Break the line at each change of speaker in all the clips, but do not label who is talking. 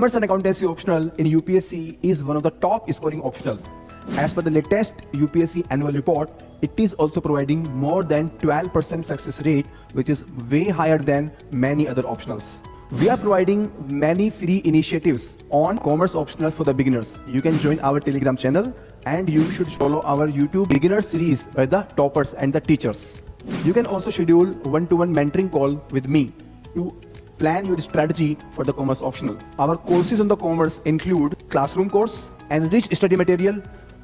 Commerce and accountancy optional in UPSC is one of the top scoring optional. As per the latest UPSC annual report, it is also providing more than 12% success rate, which is way higher than many other optionals. We are providing many free initiatives on commerce optional for the beginners. You can join our Telegram channel and you should follow our YouTube beginner series by the toppers and the teachers. You can also schedule one-to-one mentoring call with me to plan your strategy for the commerce optional. Our courses on the commerce include classroom course, enriched study material,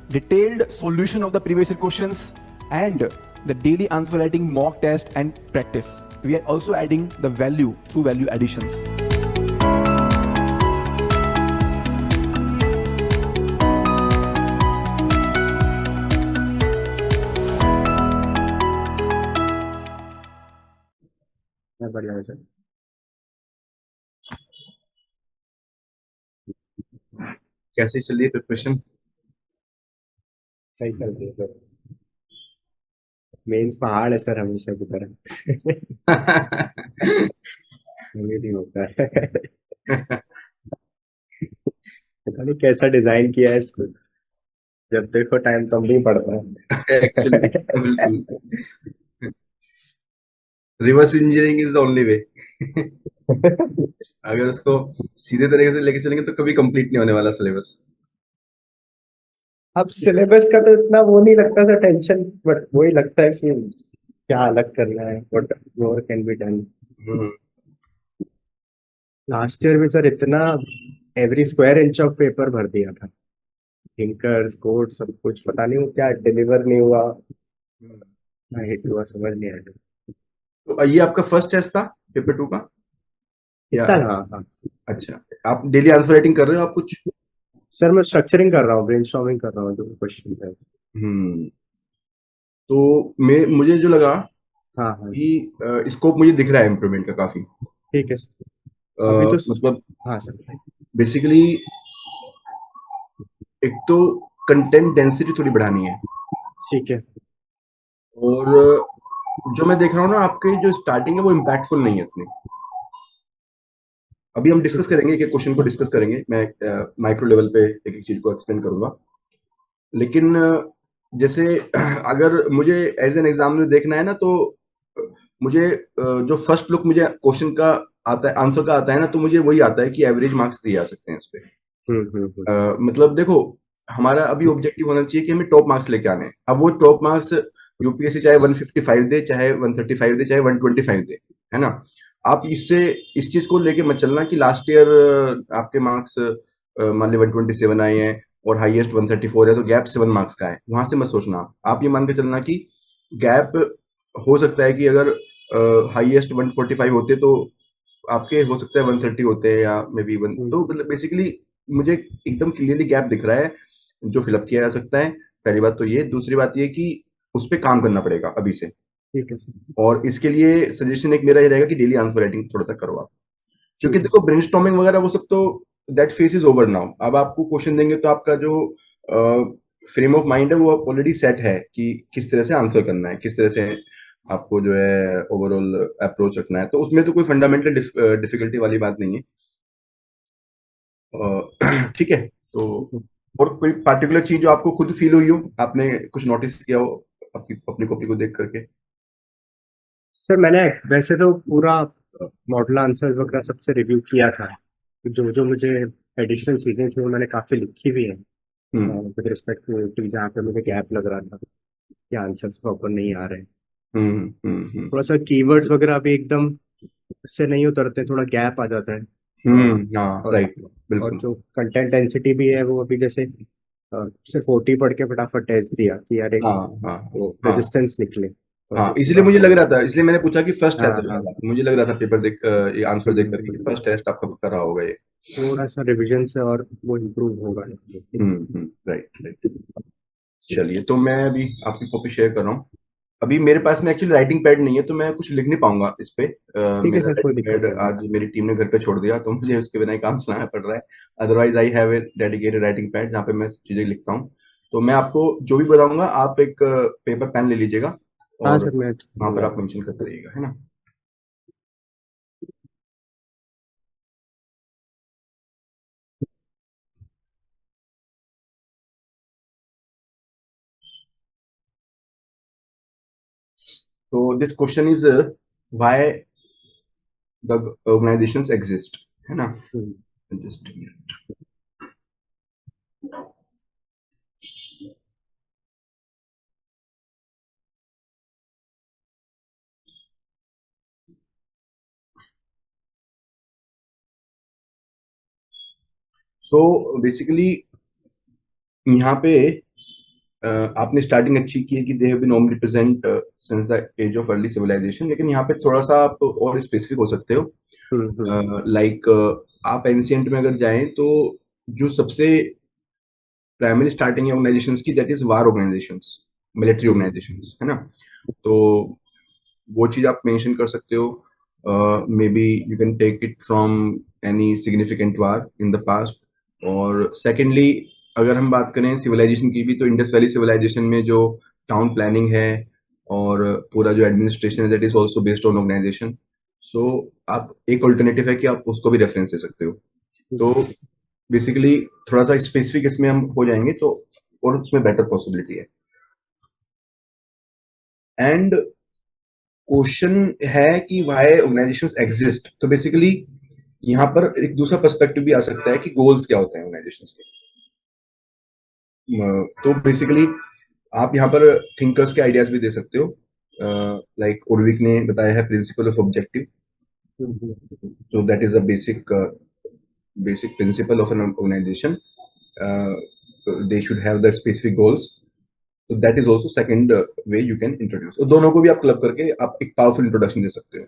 detailed solution of the previous year questions, and the daily answer writing mock test and practice. We are also adding the value through value additions.
बढ़िया है sir.
कैसे चल रही है preparation?
सही चल रही है सर। मेंस पहाड़ है सर, हमेशा की तरह। ये नहीं होता है। पता नहीं कैसा डिजाइन किया है इसको, जब देखो टाइम कम भी पड़ता है।
एक्चुअली बिल्कुल reverse engineering is the only way. अगर उसको सीधे तरीके से लेके चलेंगे तो कभी कंप्लीट नहीं होने वाला सिलेबस।
अब सिलेबस का तो इतना वो नहीं लगता था टेंशन, बट वही लगता है कि क्या अलग करना है, what more can be done. Last year भी सर इतना every square inch of paper भर दिया था, थिंकर्स कोड सब कुछ, पता नहीं वो क्या डिलीवर नहीं हुआ, हिट हुआ, समझ नहीं आया।
तो ये आपका फर्स्ट टेस्ट था पेपर 2 का?
इस साल हाँ हाँ
अच्छा, आप डेली आंसर राइटिंग कर रहे हो आप कुछ?
सर, मैं स्ट्रक्चरिंग कर रहा हूँ, ब्रेनस्टॉर्मिंग कर रहा हूँ जो क्वेश्चन है।
तो मुझे जो लगा
हाँ हाँ
कि स्कोप मुझे दिख रहा है इम्प्रूवमेंट का काफी।
ठीक है सर। अभी तो
मतलब
हाँ सर,
बेसिकली एक तो कंटेंट डेंसिटी थोड़ी बढ़ानी है,
ठीक है।
और जो मैं देख रहा हूँ ना, आपके जो स्टार्टिंग है वो इम्पैक्टफुल नहीं है इतनी। अभी हम डिस्कस करेंगे, एक एक क्वेश्चन को डिस्कस करेंगे, मैं माइक्रो लेवल पे एक एक चीज को एक्सप्लेन करूंगा। लेकिन जैसे अगर मुझे एज एन एग्जामिनर देखना है ना, तो मुझे जो फर्स्ट लुक मुझे क्वेश्चन का आता है, आंसर का आता है ना, तो मुझे वही आता है कि एवरेज मार्क्स दिए जा सकते हैं इस पे। मतलब देखो, हमारा अभी ऑब्जेक्टिव होना चाहिए कि हमें टॉप मार्क्स लेके आने हैं। अब वो टॉप मार्क्स यूपीएससी चाहे 155 दे, चाहे 135 दे, चाहे 125 दे, है ना। आप इससे इस चीज को लेके मत चलना कि लास्ट ईयर आपके मार्क्स मान लीजिए 127 आए हैं और हाईएस्ट 134 है, तो गैप 7 मार्क्स का है। वहां से मत सोचना, आप ये मान के चलना कि गैप हो सकता है कि अगर हाईएस्ट 145 होते तो आपके हो सकता है 130 होते हैं, या मे बी वन। तो मतलब बेसिकली मुझे एकदम क्लियरली गैप दिख रहा है जो फिलअप किया जा सकता है। पहली बात तो ये, दूसरी बात ये कि उस पर काम करना पड़ेगा अभी से।
ठीक है सर।
और इसके लिए सजेशन एक मेरा ये रहेगा कि डेली आंसर राइटिंग थोड़ा सा करो आप, क्योंकि देखो ब्रेनस्टॉर्मिंग वगैरह वो सब तो that phase is over now. अब आपको क्वेश्चन देंगे तो आपका जो फ्रेम ऑफ माइंड है वो ऑलरेडी सेट है कि किस तरह से आंसर करना है, किस तरह से आपको जो है ओवरऑल अप्रोच रखना है। तो उसमें तो कोई फंडामेंटल डिफिकल्टी वाली बात नहीं है। ठीक है। तो और कोई पार्टिकुलर चीज जो आपको खुद फील हुई हो, आपने कुछ नोटिस किया हो अपनी कॉपी को देख करके?
सर मैंने वैसे तो पूरा मॉडल आंसर्स वगैरह सबसे रिव्यू किया था, जो जो मुझे एडिशनल चीजें थी वो मैंने काफी लिखी हुई है विद रिस्पेक्ट टू जहाँ पे मुझे गैप लग रहा था कि आंसर्स प्रॉपर नहीं आ रहे। थोड़ा सा कीवर्ड्स वगैरह भी एकदम उससे नहीं उतरते, थोड़ा गैप आ जाता है।
हाँ राइट,
और
बिल्कुल।
जो कंटेंट डेंसिटी भी है वो अभी जैसे सिर्फ 40 पढ़ के फटाफट टेस्ट दिया कि यार एक
हाँ हाँ
वो
हाँ
रेजिस्टेंस निकले।
हाँ,
तो
इसलिए
थोड़ा
मुझे लग रहा था, इसलिए मैंने पूछा कि फर्स्ट है
हाँ हाँ
तो मुझे लग रहा था पेपर देख ये आंसर देख करके कि फर्स्ट टेस्ट आपका पक्का रहा होगा ये।
थोड़ा सा रिवीजन से और वो इम्प्रूव होगा।
Right right. चलिए, तो मैं अभी आपकी कॉपी शेयर कर रहा हूँ। अभी मेरे पास में एक्चुअली राइटिंग पैड नहीं है, तो मैं कुछ लिख नहीं पाऊंगा इस पे।
ठीक है
मेरा
सर, कोई
राइटिंग
दिक्कत
पैड
नहीं है।
आज मेरी टीम ने घर पे छोड़ दिया, तो मुझे उसके बिना ही काम चलाना पड़ रहा है। Otherwise I have a dedicated writing pad जहाँ पे मैं चीजें लिखता हूँ। तो मैं आपको जो भी बताऊंगा, आप एक पेपर पेन ले लीजिएगा
हाँ
और
सर, मैं
वहां पर आप मेंशन करते रहिएगा, है ना। तो this question is why the organisations exist, है ना? जस्ट सो बेसिकली यहाँ पे आपने स्टार्टिंग अच्छी की है कि they have been omnipresent since the age of early civilisation, लेकिन यहाँ पे थोड़ा सा आप और स्पेसिफिक हो सकते हो। लाइक आप एंशियंट में अगर जाएं तो जो सबसे प्राइमरी स्टार्टिंग ऑर्गेनाइजेशंस की, that is war organisations, military organisations, है ना? तो वो चीज आप मेंशन कर सकते हो। Maybe you can take it from any significant war in the past. और सेकेंडली, अगर हम बात करें सिविलाइजेशन की भी, तो इंडस वैली सिविलाइजेशन में जो टाउन प्लानिंग है और पूरा जो एडमिनिस्ट्रेशन है, that is also based on organisation. So आप एक ऑल्टरनेटिव है कि आप उसको भी रेफरेंस दे सकते हो। तो बेसिकली थोड़ा सा स्पेसिफिक इसमें हम हो जाएंगे तो और उसमें बेटर पॉसिबिलिटी है। एंड क्वेश्चन है कि व्हाई ऑर्गेनाइजेशंस एग्जिस्ट, तो बेसिकली यहाँ पर एक दूसरा पर्सपेक्टिव भी आ सकता है कि गोल्स क्या होते हैं ऑर्गेनाइजेशंस के। तो बेसिकली आप यहाँ पर थिंकर्स के आइडियाज भी दे सकते हो। लाइक उर्विक ने बताया है principle of objective, so that is a basic principle of an organization. uh, they should have the specific goals, so that is also second way you can introduce, और दोनों को भी आप क्लब करके आप एक पावरफुल इंट्रोडक्शन दे सकते हो।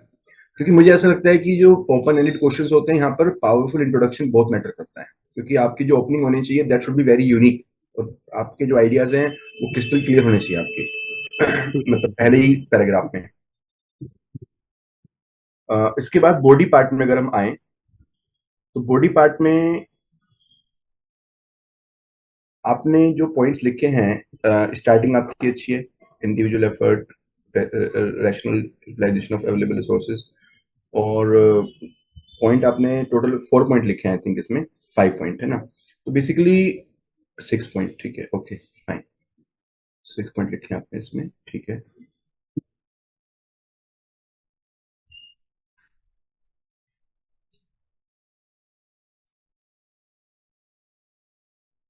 क्योंकि मुझे ऐसा लगता है कि जो ओपन एंडेड क्वेश्चंस होते हैं यहाँ पर पावरफुल इंट्रोडक्शन बहुत मैटर करता है, क्योंकि आपकी जो ओपनिंग होनी चाहिए that should be very unique, और आपके जो आइडियाज हैं वो क्रिस्टल क्लियर होने चाहिए आपके मतलब पहले ही पैराग्राफ में। इसके बाद बॉडी पार्ट में अगर हम आए, तो बॉडी पार्ट में आपने जो पॉइंट्स लिखे हैं, स्टार्टिंग आपकी अच्छी है, individual effort, rational utilisation of available resources, और पॉइंट आपने टोटल 4 पॉइंट लिखे हैं, आई थिंक इसमें 5 पॉइंट है ना? तो बेसिकली 6 पॉइंट, ठीक है, ओके फाइन, 6 पॉइंट लिखे हैं आपने इसमें, ठीक है।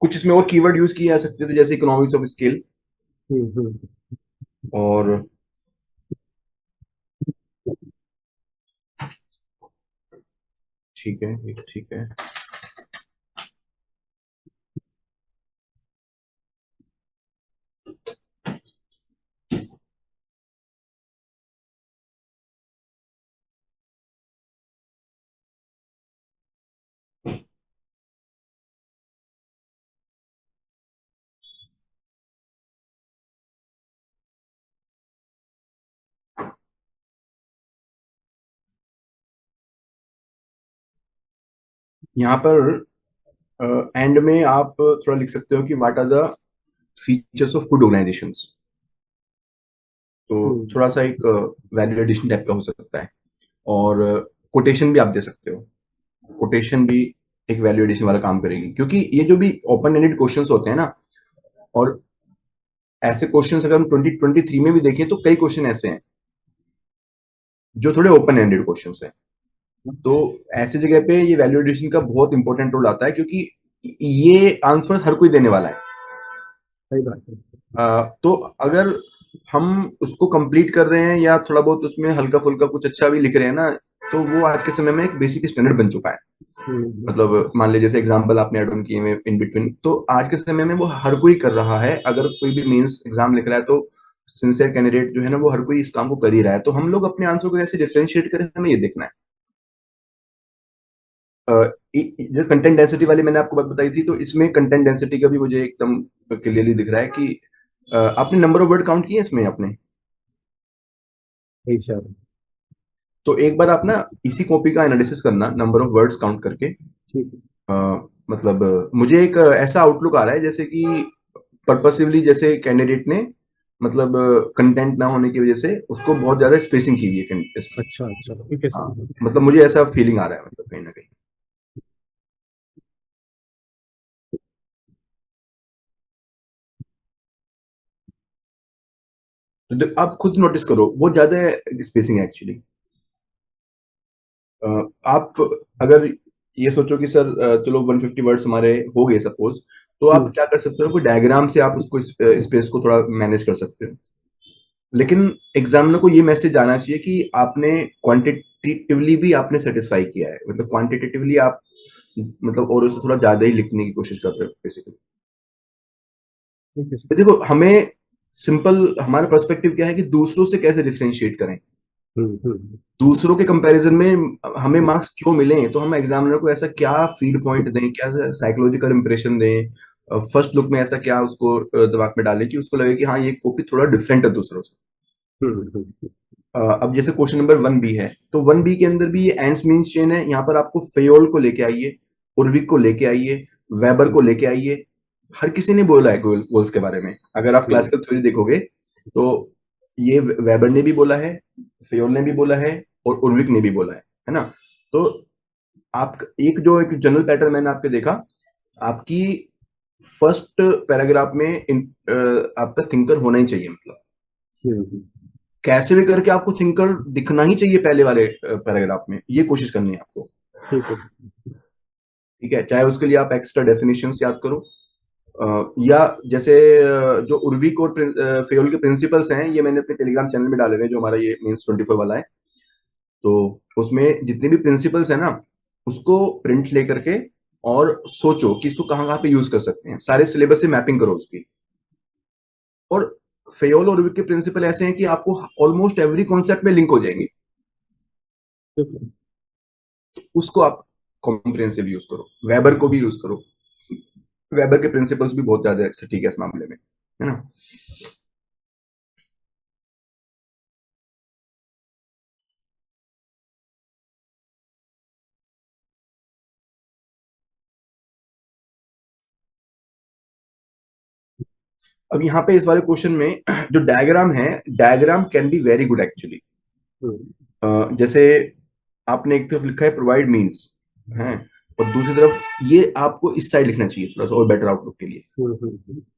कुछ इसमें और कीवर्ड यूज किए जा सकते थे, जैसे इकोनॉमिक्स ऑफ स्केल, और ठीक है, ये ठीक है। यहाँ पर एंड में आप थोड़ा लिख सकते हो कि what are the features of good organisations, तो थोड़ा सा एक वैल्यू एडिशन टाइप का हो सकता है। और कोटेशन भी आप दे सकते हो, कोटेशन भी एक वैल्यू एडिशन वाला काम करेगी, क्योंकि ये जो भी ओपन एंडेड क्वेश्चंस होते हैं ना, और ऐसे क्वेश्चंस अगर हम 2023 में भी देखें तो कई क्वेश्चन ऐसे हैं जो थोड़े ओपन एंडेड क्वेश्चंस हैं। तो ऐसे जगह पे ये वैल्यू एडिशन का बहुत इंपॉर्टेंट रोल आता है, क्योंकि ये आंसर हर कोई देने वाला है।
सही बात है।
तो अगर हम उसको कंप्लीट कर रहे हैं या थोड़ा बहुत उसमें हल्का फुल्का कुछ अच्छा भी लिख रहे हैं ना, तो वो आज के समय में एक बेसिक स्टैंडर्ड बन चुका है। मतलब मान लीजिए जैसे एग्जांपल आपने ऐड ऑन किए में इन बिटवीन, तो आज के समय में वो हर कोई कर रहा है। अगर कोई भी मेंस एग्जाम लिख रहा है तो सिंसियर कैंडिडेट जो है ना, वो हर कोई इस काम को कर ही रहा है। तो हम लोग अपने आंसर को कैसे डिफरेंशिएट करें, हमें ये देखना है। जो कंटेंट डेंसिटी वाली मैंने आपको बात बताई थी, तो इसमें कंटेंट डेंसिटी का भी मुझे एकदम क्लियरली दिख रहा है कि आपने नंबर ऑफ वर्ड काउंट किए इसमें आपने।
नहीं सर।
तो एक बार आप ना इसी कॉपी का एनालिसिस करना, नंबर ऑफ वर्ड्स काउंट करके।
ठीक है।
मतलब मुझे एक ऐसा आउटलुक आ रहा है जैसे कि पर्पसिवली जैसे कैंडिडेट ने, मतलब कंटेंट ना होने की वजह से उसको बहुत ज्यादा स्पेसिंग की हुई है इसकी।
अच्छा अच्छा, ठीक है
हाँ,
सर।
मतलब मुझे ऐसा फीलिंग आ रहा है, मतलब कहीं ना कहीं। तो आप खुद नोटिस करो, बहुत ज्यादा स्पेसिंग है एक्चुअली। आप अगर ये सोचो कि सर चलो 150 वर्ड्स हमारे हो गए सपोज, तो आप क्या कर सकते हो, कोई डायग्राम से आप उसको स्पेस को थोड़ा मैनेज कर सकते हो। लेकिन एग्जामिनर को ये मैसेज आना चाहिए कि आपने क्वांटिटेटिवली भी आपने सेटिस्फाई किया है, मतलब क्वांटिटेटिवली आप मतलब और उससे थोड़ा ज्यादा ही लिखने की कोशिश कर रहे हो बेसिकली।
ठीक है सर।
तो देखो, हमें सिंपल हमारा पर्सपेक्टिव क्या है कि दूसरों से कैसे डिफरेंशिएट करें, दूसरों के कंपैरिजन में हमें मार्क्स क्यों मिले, तो हम एग्जामिनर को ऐसा क्या फीड पॉइंट दें, क्या साइकोलॉजिकल इंप्रेशन दें, फर्स्ट लुक में ऐसा क्या उसको दिमाग में डालें कि उसको लगे कि हाँ ये कॉपी थोड़ा डिफरेंट है दूसरों से। अब जैसे क्वेश्चन नंबर 1B है, तो 1B के अंदर भी ये एंड्स मींस चेन है। यहाँ पर आपको फेयोल को लेके आइए, उर्विक को लेके आइए, वेबर को लेके आइए। हर किसी ने बोला है गोल्स के बारे में। अगर आप क्लासिकल थ्योरी देखोगे तो ये वेबर ने भी बोला है, फेयोल ने भी बोला है और उर्विक ने भी बोला है ना। तो आप एक जनरल पैटर्न मैंने आपके देखा, आपकी फर्स्ट पैराग्राफ में आपका थिंकर होना ही चाहिए, मतलब कैसे भी करके आपको थिंकर दिखना ही चाहिए पहले वाले पैराग्राफ में, ये कोशिश करनी है आपको।
ठीक है।
ठीक है, चाहे उसके लिए आप एक्स्ट्रा डेफिनेशंस याद करो, या जैसे जो उर्विक और फेयोल के प्रिंसिपल्स हैं, ये मैंने अपने टेलीग्राम चैनल में डाले हुए हैं, जो हमारा ये मीन्स 24 वाला है। तो उसमें जितने भी प्रिंसिपल्स है ना, उसको प्रिंट लेकर के और सोचो कि इसको कहाँ कहाँ पे यूज कर सकते हैं, सारे सिलेबस से मैपिंग करो उसकी। और फेयोल और उर्विक के प्रिंसिपल ऐसे हैं कि आपको ऑलमोस्ट एवरी कॉन्सेप्ट में लिंक हो जाएंगे, उसको आप कॉम्प्रिहेंसिव यूज करो। वेबर को भी यूज करो, वेबर के प्रिंसिपल्स भी बहुत ज्यादा सटीक है इस मामले में, है ना। अब यहाँ पे इस वाले क्वेश्चन में जो डायग्राम है, diagram can be very good actually. जैसे आपने एक तरफ लिखा है प्रोवाइड मीन्स है, और दूसरी तरफ ये आपको इस साइड लिखना चाहिए थोड़ा सा और बेटर आउटलुक के लिए।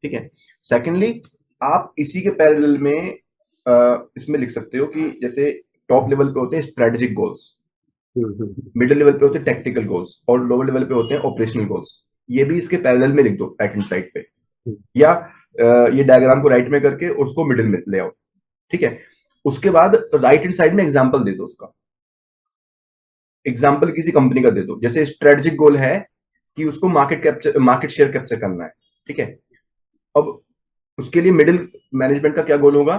ठीक है। सेकेंडली, आप इसी के पैरेलल में इसमें लिख सकते हो कि जैसे टॉप लेवल पे होते हैं स्ट्रेटेजिक गोल्स, मिडिल लेवल पे होते हैं टेक्टिकल गोल्स, और लोअर लेवल पे होते हैं ऑपरेशनल गोल्स। ये भी इसके पैरेलल में लिख दो राइट हैंड साइड पे, या ये डायग्राम को राइट में करके उसको मिडिल में ले आओ। ठीक है। उसके बाद राइट हैंड साइड में एग्जाम्पल दे दो, उसका एग्जाम्पल किसी कंपनी का दे दो। जैसे स्ट्रेटेजिक गोल है कि उसको मार्केट शेयर कैप्चर करना है। ठीक है। अब उसके लिए मिडिल मैनेजमेंट का क्या गोल होगा,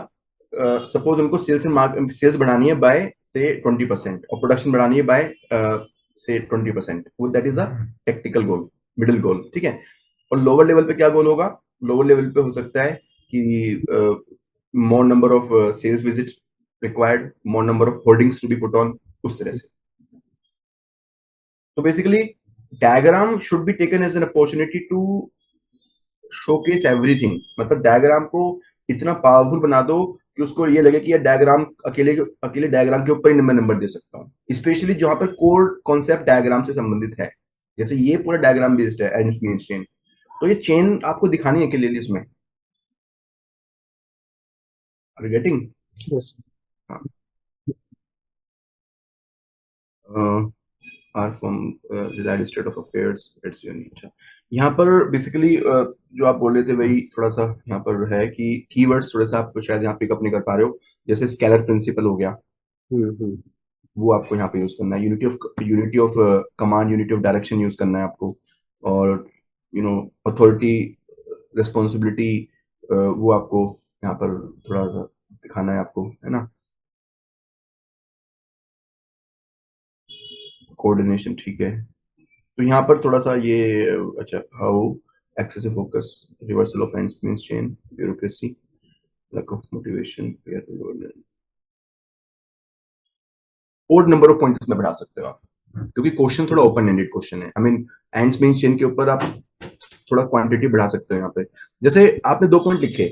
सपोज उनको सेल्स बढ़ानी है बाय से 20% और प्रोडक्शन बढ़ानी है बाय से 20%, वो that is a tactical goal, middle goal. ठीक है। और लोअर लेवल पे क्या गोल होगा, लोअर लेवल पे हो सकता है कि more number of sales visit required, more number of hoardings to be put on, उस तरह से। तो basically diagram should be taken as an opportunity to showcase everything, मतलब डायग्राम को इतना पावरफुल बना दो कि उसको ये लगे कि यार डायग्राम अकेले अकेले डायग्राम के ऊपर ही नंबर नंबर दे सकता हूँ, स्पेशली जहां पर कोर कॉन्सेप्ट डायग्राम से संबंधित है। जैसे ये पूरा डायग्राम बेस्ड है एंड मींस चेन, तो ये चेन आपको दिखानी है क्लियरली इसमें। Are getting?
Yes.
Are from desired state of affairs it's your nature. यहाँ पर बेसिकली जो आप बोल रहे थे वही थोड़ा सा यहाँ पर है कि कीवर्ड्स थोड़ा सा आप शायद यहाँ पिकअप नहीं कर पा रहे हो। जैसे स्केलर प्रिंसिपल हो गया, वो आपको यहाँ पे यूज करना है। Unity of command, unity of direction use करना है आपको। और अथॉरिटी, रिस्पॉन्सिबिलिटी, वो आपको यहाँ पर थोड़ा सा दिखाना है आपको, है ना। कोऑर्डिनेशन, ठीक है। तो यहाँ पर थोड़ा सा ये, अच्छा, how excessive focus, reversal of ends means chain, bureaucracy, lack of motivation, और नंबर ऑफ पॉइंट इसमें बढ़ा सकते हो आप, क्योंकि क्वेश्चन थोड़ा ओपन एंडेड क्वेश्चन है। I mean ends means chain के ऊपर आप थोड़ा क्वांटिटी बढ़ा सकते हो यहाँ पे। जैसे आपने 2 पॉइंट लिखे,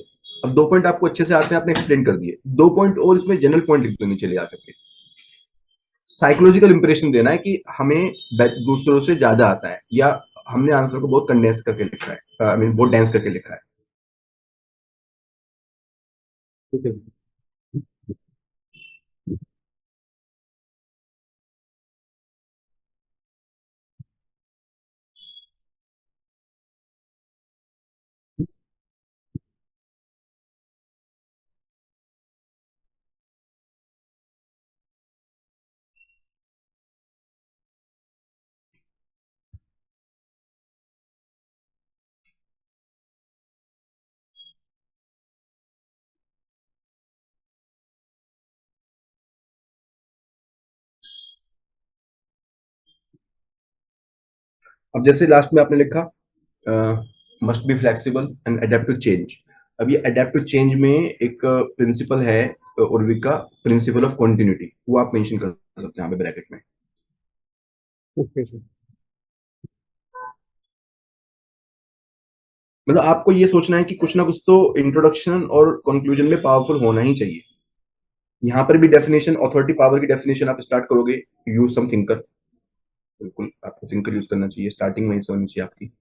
अब 2 पॉइंट आपको अच्छे से आते हैं, आपने एक्सप्लेन कर दिए, 2 पॉइंट और इसमें जनरल पॉइंट लिख दो नीचे ले आकर के। साइकोलॉजिकल इंप्रेशन देना है कि हमें दूसरों से ज्यादा आता है, या हमने आंसर को बहुत कंडेंस करके लिखा है, आई मीन बहुत डेंस करके लिखा है।
ठीक है।
अब जैसे लास्ट में आपने लिखा must be flexible and adept to change. अब ये अडेप्ट टू चेंज में एक प्रिंसिपल है उर्विक का, प्रिंसिपल ऑफ कंटिन्यूटी, वो आप मेंशन कर सकते हैं यहाँ पे ब्रैकेट में।
Okay sir.
मतलब आपको ये सोचना है कि कुछ ना कुछ तो इंट्रोडक्शन और कंक्लूजन में पावरफुल होना ही चाहिए। यहाँ पर भी डेफिनेशन, अथॉरिटी पावर की डेफिनेशन आप स्टार्ट करोगे, यूज सम थिंकर, बिल्कुल आपको थिंकर यूज करना चाहिए, स्टार्टिंग में ही से होनी चाहिए आपकी।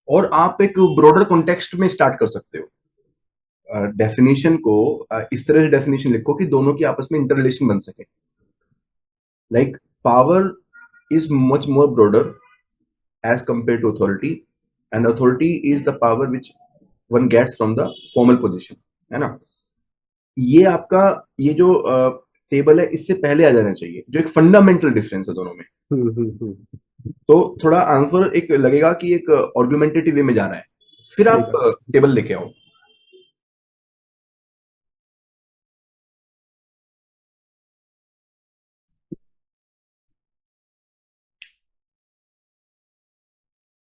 और आप एक ब्रॉडर कॉन्टेक्स्ट में स्टार्ट कर सकते हो डेफिनेशन को। इस तरह से डेफिनेशन लिखो कि दोनों की आपस में इंटर रिलेशन बन सके। Like power is much more broader as compare to authority, and authority is the power which one gets from the formal position, है ना। ये आपका ये जो टेबल है इससे पहले आ जाना चाहिए, जो एक फंडामेंटल डिफरेंस है दोनों में।
हम्म।
तो थोड़ा आंसर एक लगेगा कि एक आर्गुमेंटेटिव वे में जा रहा है, फिर
सही
आप
बात।
टेबल लेके आओ।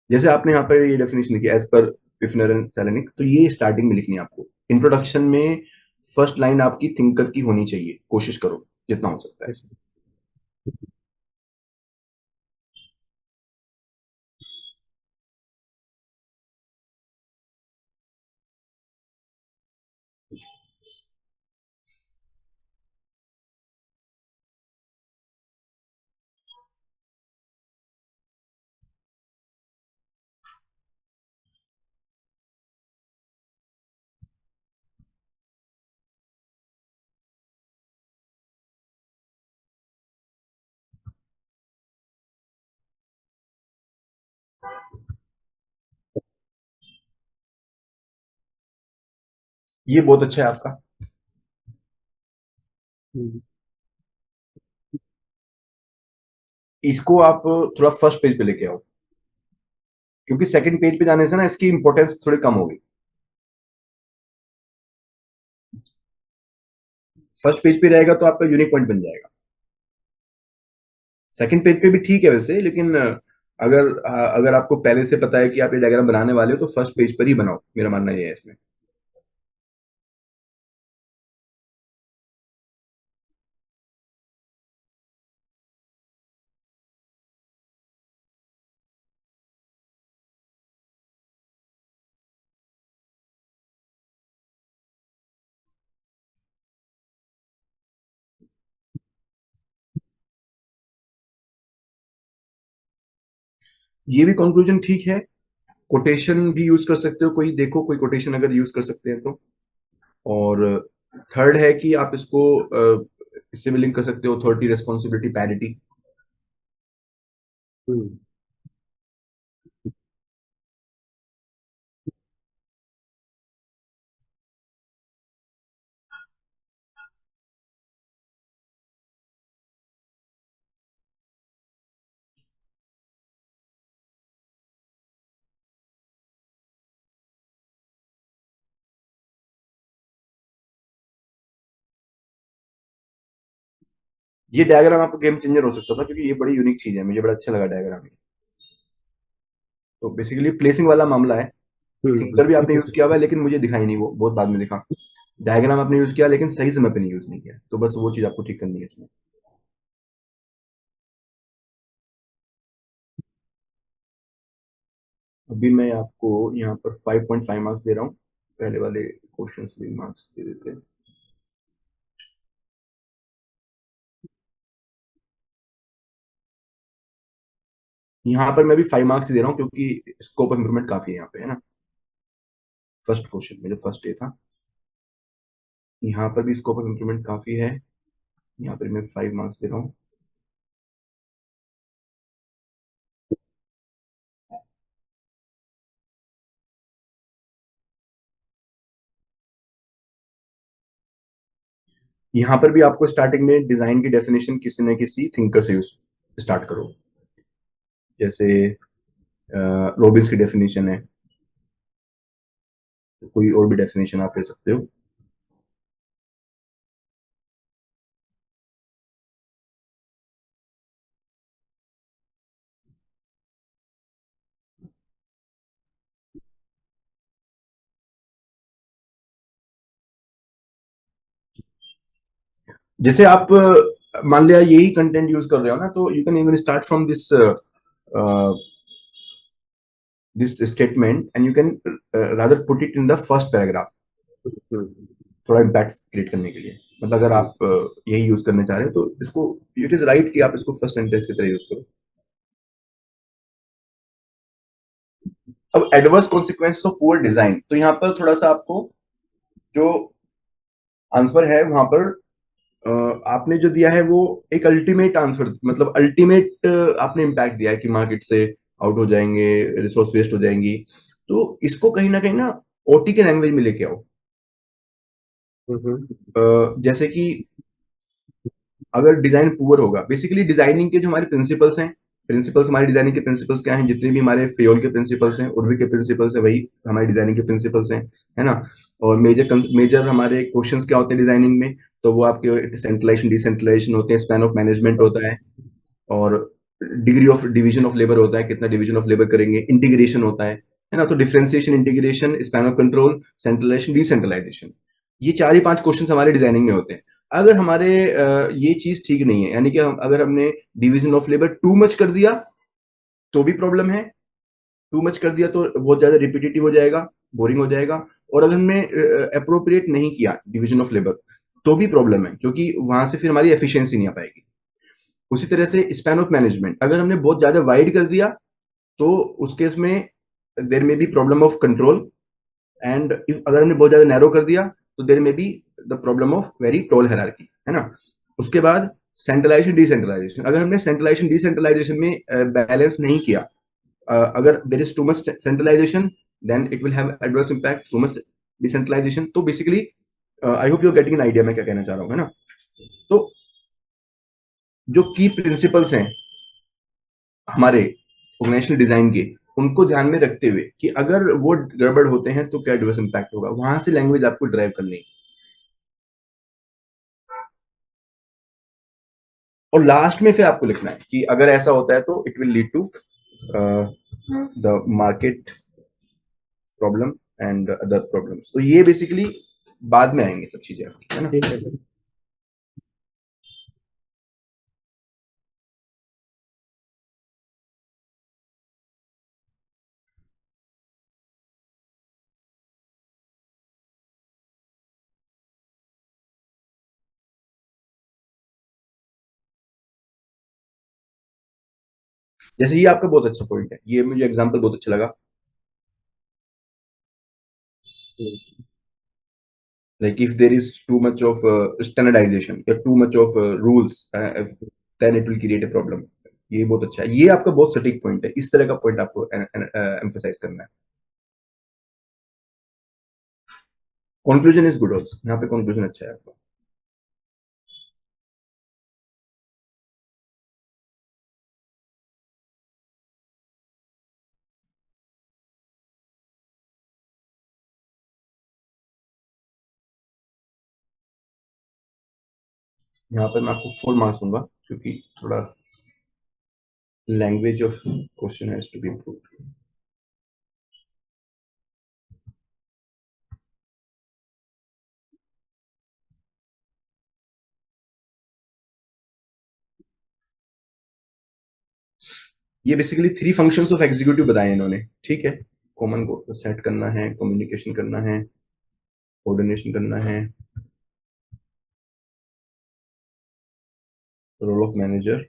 जैसे आपने यहाँ पर ये डेफिनेशन लिखी एज पर पिफनर एंड सेलेनिक, तो ये स्टार्टिंग में लिखनी है आपको। इंट्रोडक्शन में फर्स्ट लाइन आपकी थिंकर की होनी चाहिए, कोशिश करो जितना हो सकता है। ये बहुत अच्छा है आपका।
हम्म।
इसको आप थोड़ा फर्स्ट पेज पे लेके आओ, क्योंकि सेकंड पेज पे जाने से ना इसकी इंपॉर्टेंस थोड़ी कम होगी। फर्स्ट पेज पे रहेगा तो आपका यूनिक पॉइंट बन जाएगा। सेकंड पेज पे भी ठीक है वैसे, लेकिन अगर आपको पहले से पता है कि आप ये डायग्राम बनाने वाले हो तो फर्स्ट पेज पर ही बनाओ, मेरा मानना ये है इसमें। ये भी कंक्लूजन ठीक है। कोटेशन भी यूज कर सकते हो, कोई देखो कोई कोटेशन अगर यूज कर सकते हैं तो। और थर्ड है कि आप इसको इससे भी लिंक कर सकते हो, अथॉरिटी रेस्पॉन्सिबिलिटी पैरिटी।
हम्म।
ये डायग्राम आपका गेम चेंजर हो सकता था, क्योंकि ये बड़ी यूनिक चीज है, मुझे बड़ा अच्छा लगा डायग्राम। तो बेसिकली प्लेसिंग वाला मामला है। थिंकर भी आपने
ओके
यूज
सर।
किया हुआ है, लेकिन मुझे दिखाई नहीं, वो बहुत बाद में दिखा। डायग्राम आपने यूज किया लेकिन सही समय पे नहीं यूज नहीं किया, तो बस वो चीज आपको ठीक करनी है इसमें। अभी मैं आपको यहाँ पर 5.5 मार्क्स दे रहा हूँ, पहले वाले क्वेश्चंस भी मार्क्स दे देते हैं। यहाँ पर मैं भी 5 मार्क्स ही दे रहा हूँ, क्योंकि स्कोप ऑफ इम्प्रूवमेंट काफी है यहाँ पे, है ना। फर्स्ट क्वेश्चन में जो फर्स्ट ए था, यहाँ पर भी स्कोप ऑफ इम्प्रूवमेंट काफी है। यहाँ पर मैं 5 मार्क्स दे रहा हूँ। यहाँ पर भी आपको स्टार्टिंग में डिजाइन की डेफिनेशन किसी न किसी थिंकर से यूज स्टार्ट करो। जैसे रोबिन्स की डेफिनेशन है, कोई और भी डेफिनेशन आप ले सकते हो। जैसे आप मान लिया यही कंटेंट यूज कर रहे हो ना, तो you can even start from this this statement and you can rather put it in the first paragraph,
hmm,
थोड़ा इम्पैक्ट क्रिएट करने के लिए। मतलब अगर
हम्म,
आप यही यूज करने चाह रहे हो तो इसको, इट इज राइट कि आप इसको फर्स्ट सेंटेंस की तरह यूज करो। अब adverse consequence of poor design, तो यहाँ पर थोड़ा सा आपको जो आंसर है वहां पर आपने जो दिया है वो एक अल्टीमेट आंसर, मतलब अल्टीमेट आपने इम्पैक्ट दिया है कि मार्केट से आउट हो जाएंगे, रिसोर्स वेस्ट हो जाएंगी। तो इसको कहीं ना ओटी के लैंग्वेज में लेके आओ।
हम्म,
जैसे कि अगर डिजाइन पुअर होगा, बेसिकली डिजाइनिंग के जो हमारे प्रिंसिपल्स हैं, प्रिंसिपल्स हमारे डिजाइनिंग के प्रिंसिपल्स क्या हैं, जितने भी हमारे फेयोल के प्रिंसिपल्स हैं, उर्वी के प्रिंसिपल्स हैं, वही हमारे डिजाइनिंग के प्रिंसिपल्स हैं, है ना। और मेजर मेजर हमारे क्वेश्चंस क्या होते हैं डिजाइनिंग में, तो वो आपके सेंट्रलाइजेशन डिसेंट्रलाइजेशन होते हैं, स्पैन ऑफ मैनेजमेंट होता है, और degree of division of labour होता है, कितना डिवीजन ऑफ लेबर करेंगे, इंटीग्रेशन होता है ना। तो differentiation, integration, span of control, centralisation, decentralisation, ये 4 ही 5 क्वेश्चन हमारे डिजाइनिंग में होते हैं। अगर हमारे ये चीज ठीक नहीं है, यानी कि अगर हमने division of labour too much कर दिया तो भी प्रॉब्लम है, टू मच कर दिया तो बहुत ज्यादा रिपीटेटिव हो जाएगा, बोरिंग हो जाएगा। और अगर हमने अप्रोप्रिएट नहीं किया डिवीजन ऑफ लेबर तो भी प्रॉब्लम है, क्योंकि वहां से फिर हमारी एफिशिएंसी नहीं आ पाएगी। उसी तरह से स्पैन ऑफ मैनेजमेंट, अगर हमने बहुत ज्यादा वाइड कर दिया तो उस केस में there may be problem of control, and अगर हमने बहुत ज्यादा नैरो कर दिया तो देर may be the problem of very tall hierarchy, है ना। उसके बाद सेंट्रलाइजेशन डिसेंट्रलाइजेशन, अगर हमने सेंट्रलाइजेशन डिसेंट्रलाइजेशन में बैलेंस नहीं किया, अगर there is too much centralisation then it will have adverse impact, too much decentralisation. तो basically I hope you are getting an idea मैं क्या कहना चाह रहा हूँ, है ना। तो जो की प्रिंसिपल्स हैं हमारे ऑर्गेनाइजेशनल डिजाइन के, उनको ध्यान में रखते हुए कि अगर वो गड़बड़ होते हैं तो क्या एडवर्स इम्पैक्ट होगा, वहां से लैंग्वेज आपको ड्राइव करनी है। और लास्ट में फिर आपको लिखना है कि अगर ऐसा होता है तो it will lead to the market problem and other problems. तो ये बेसिकली बाद में आएंगे सब चीजें आपकी, है ना।
ठीक है सर।
जैसे ये आपका बहुत अच्छा पॉइंट है, ये मुझे एग्जांपल बहुत अच्छा लगा।
Hmm,
like if there is too much of standardisation या too much of rules, then it will create a problem. ये बहुत अच्छा है, ये आपका बहुत सटीक पॉइंट है, इस तरह का पॉइंट आपको एम्फोसाइज करना है। कंक्लूजन इज गुड ऑल्सो, यहाँ पे कंक्लूजन अच्छा है आपका। यहाँ पर मैं आपको 4 मार्क्स दूंगा, क्योंकि थोड़ा language of question has to be improved. ये बेसिकली 3 फंक्शंस ऑफ एग्जीक्यूटिव बताए इन्होंने, ठीक है। कॉमन को सेट करना है, कम्युनिकेशन करना है, कोऑर्डिनेशन करना है, role of manager.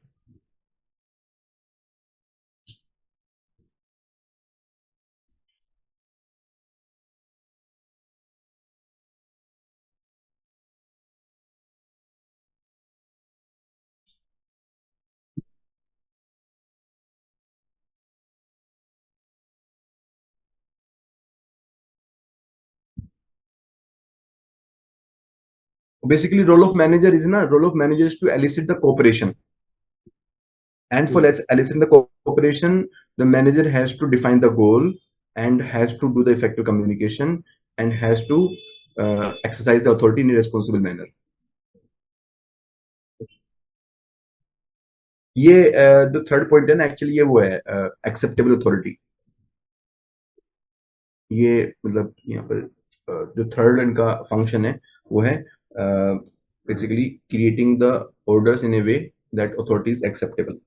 Basically role of manager is ना, role of manager is to elicit the cooperation, and for
hmm,
eliciting the cooperation, the manager has to define the goal and has to do the effective communication and has to exercise the authority in a responsible manner. ये जो third point है ना, actually ये वो है acceptable authority. ये मतलब यहाँ पर जो थर्ड इनका फंक्शन है वो है basically creating the orders in a way that authority is acceptable.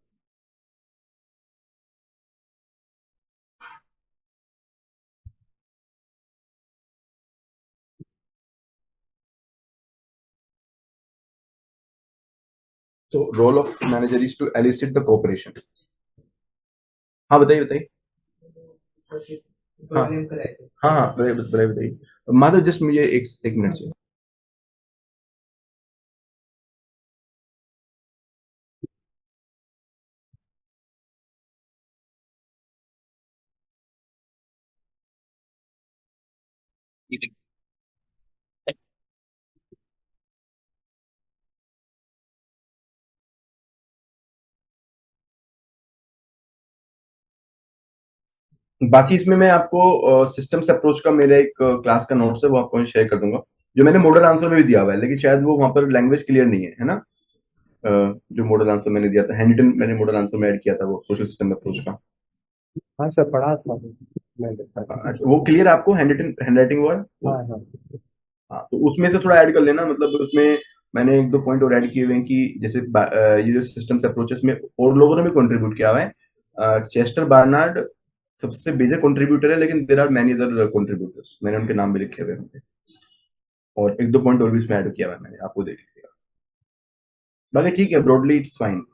तो role of manager is to elicit the cooperation. हाँ बताइए बताइए. हाँ हाँ हाँ बताइए बताइए. माधव जस्ट मुझे एक मिनट से. बाकी इसमें मैं आपको सिस्टम्स अप्रोच का मेरा एक क्लास का नोट्स है, वो आपको शेयर कर दूंगा, जो मैंने मॉडल आंसर में भी दिया हुआ है, लेकिन शायद वो वहां पर लैंग्वेज क्लियर नहीं है ना. जो मॉडल आंसर मैंने दिया था, हैंडरिटन मैंने मॉडल आंसर में ऐड किया था वो सोशल सिस्टम अप्रोच का.
हाँ सर, पढ़ा था मैं देखा था।
वो क्लियर आपको हैंडराइटिंग हुआ है?
हाँ हाँ
हाँ, तो उसमें से थोड़ा ऐड कर लेना. मतलब उसमें मैंने एक दो पॉइंट और ऐड किए हुए हैं कि जैसे ये जो सिस्टम्स अप्रोचेस में और लोगों ने भी कंट्रीब्यूट किया हुआ है. चेस्टर बार्नार्ड सबसे मेजर कंट्रीब्यूटर है, लेकिन there are many other contributors, मैंने उनके नाम भी लिखे हुए हैं. और एक दो पॉइंट और भी इसमें ऐड किया हुआ है मैंने, आपको देख लीजिएगा. बाकी ठीक है, broadly it's fine.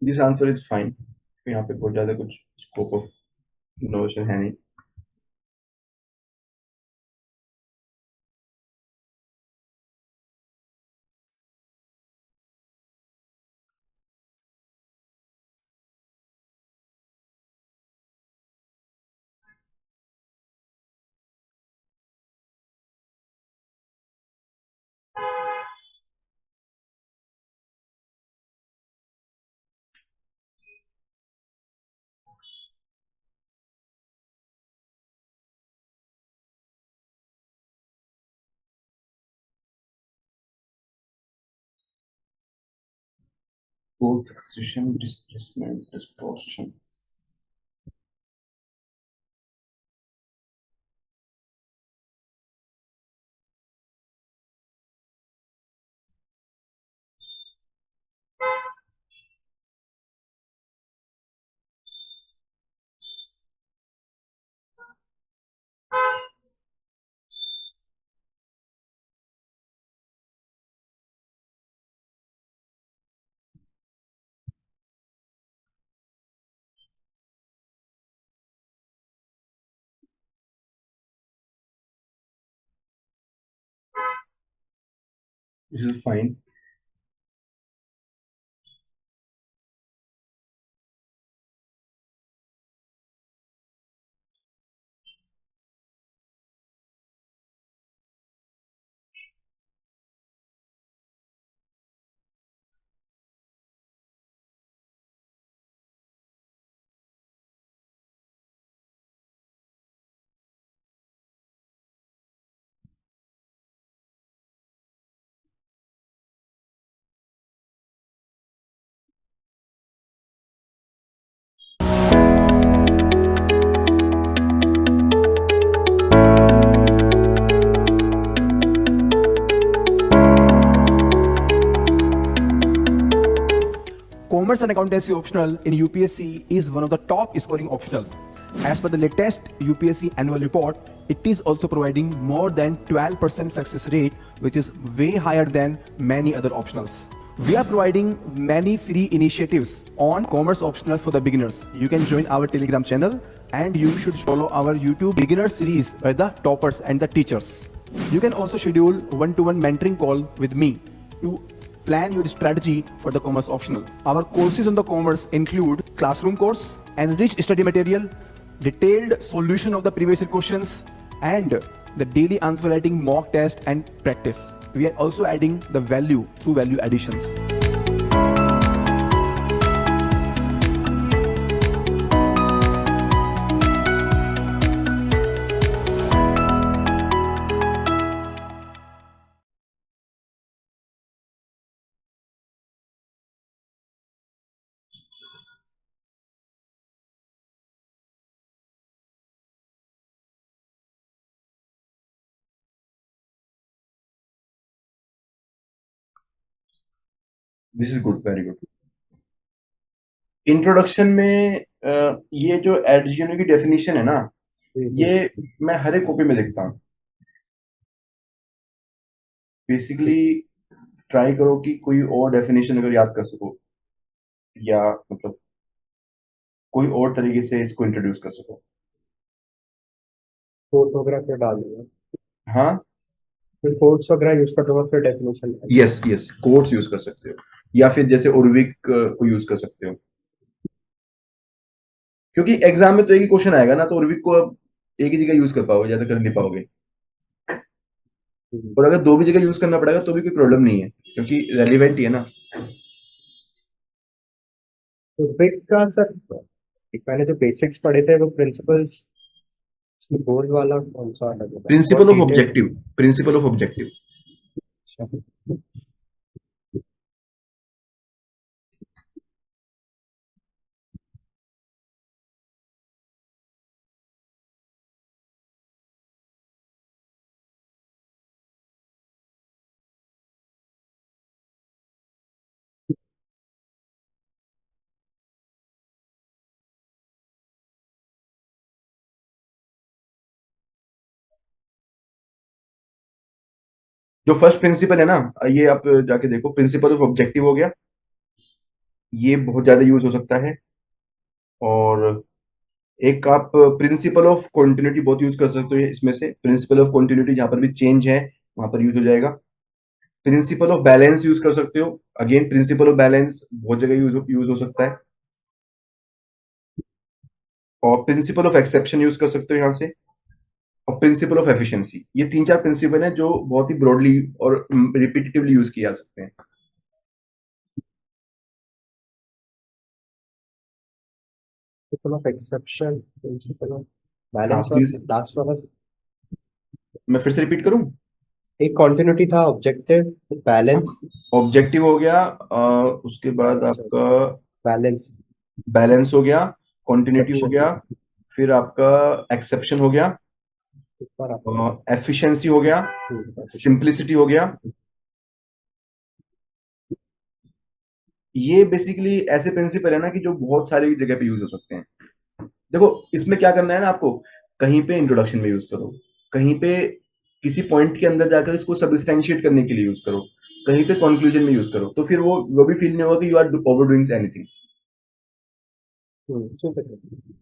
This answer is fine. यहाँ पे बहुत ज्यादा कुछ स्कोप ऑफ इनोवेशन है नहीं. Goal succession, displacement, distortion. This is fine.
Commerce and accountancy optional in UPSC is one of the top scoring optional. As per the latest UPSC annual report, it is also providing more than 12% success rate, which is way higher than many other optionals. We are providing many free initiatives on commerce optional for the beginners. You can join our Telegram channel and you should follow our YouTube beginner series by the toppers and the teachers. You can also schedule one-to-one mentoring call with me to plan your strategy for the commerce optional. Our courses on the commerce include classroom course, enriched study material, detailed solution of the previous year questions, and the daily answer writing mock test and practice. We are also adding the value through value additions.
This is good, very good. Introduction में ये जो एडजियोनी की definition है ना, ये मैं हर एक copy में लिखता हूँ। बेसिकली ट्राई करो कि कोई और डेफिनेशन अगर याद कर सको, या मतलब कोई और तरीके से इसको इंट्रोड्यूस कर सको।
कोर्स वगैरह पे डाल दूंगा,
हाँ,
फिर कोर्स वगैरह यूज कर दूंगा, फिर definition.
Yes yes, quotes use कर सकते हो, या फिर जैसे उर्विक को यूज कर सकते हो, क्योंकि एग्जाम में तो एक ही क्वेश्चन आएगा ना, तो उर्विक को अब एक ही जगह यूज कर पाओगे, ज्यादा कर नहीं पाओगे। और अगर दो भी जगह यूज करना पड़ेगा तो भी कोई प्रॉब्लम नहीं है, क्योंकि रेलिवेंट ही है ना।
तो बिग का सर, एक मैंने जो बेसिक्स पढ़े थे वो प्रिंसिपल्स, गोल्ड वाला कौन सा अलग है?
प्रिंसिपल
बहुत
of
detail.
Objective, principle of objective.
अच्छा।
जो फर्स्ट प्रिंसिपल है ना, ये आप जाके देखो, प्रिंसिपल ऑफ ऑब्जेक्टिव हो गया, ये बहुत ज्यादा यूज हो सकता है। और एक आप प्रिंसिपल ऑफ कॉन्टिन्यूटी बहुत यूज कर सकते हो, इसमें से प्रिंसिपल ऑफ कॉन्टिन्यूटी जहां पर भी चेंज है वहां पर यूज हो जाएगा। प्रिंसिपल ऑफ बैलेंस यूज कर सकते हो, अगेन प्रिंसिपल ऑफ बैलेंस बहुत जगह यूज हो सकता है। और प्रिंसिपल ऑफ एक्सेप्शन यूज कर सकते हो यहाँ से, और प्रिंसिपल ऑफ एफिशिएंसी। ये तीन चार प्रिंसिपल हैं जो बहुत ही ब्रॉडली और रिपीटेटिवली यूज किए जा सकते हैं।
Principle of exception, principle of
हाँ
बैलेंस, और
प्लीज,
लास्ट वाला
मैं फिर से रिपीट करूं।
एक कॉन्टिन्यूटी था, ऑब्जेक्टिव, बैलेंस।
ऑब्जेक्टिव हो गया, उसके बाद
बैलेंस,
आपका
बैलेंस,
बैलेंस हो गया, कॉन्टिन्यूटी हो
एक्सेप्शन,
गया, फिर आपका एक्सेप्शन हो गया,
ऊपर आपका
एफिशिएंसी हो गया,
efficiency।
सिंप्लिसिटी हो गया। ये बेसिकली ऐसे प्रिंसिपल है ना कि जो बहुत सारी जगह पे यूज हो सकते हैं। देखो इसमें क्या करना है ना आपको, कहीं पे इंट्रोडक्शन में यूज करो, कहीं पे किसी पॉइंट के अंदर जाकर इसको सब्सटेंशिएट करने के लिए यूज करो, कहीं पे कंक्लूजन में यूज करो, तो फिर वो भी फील नहीं होगा कि you are overdoing anything.
ठीक है।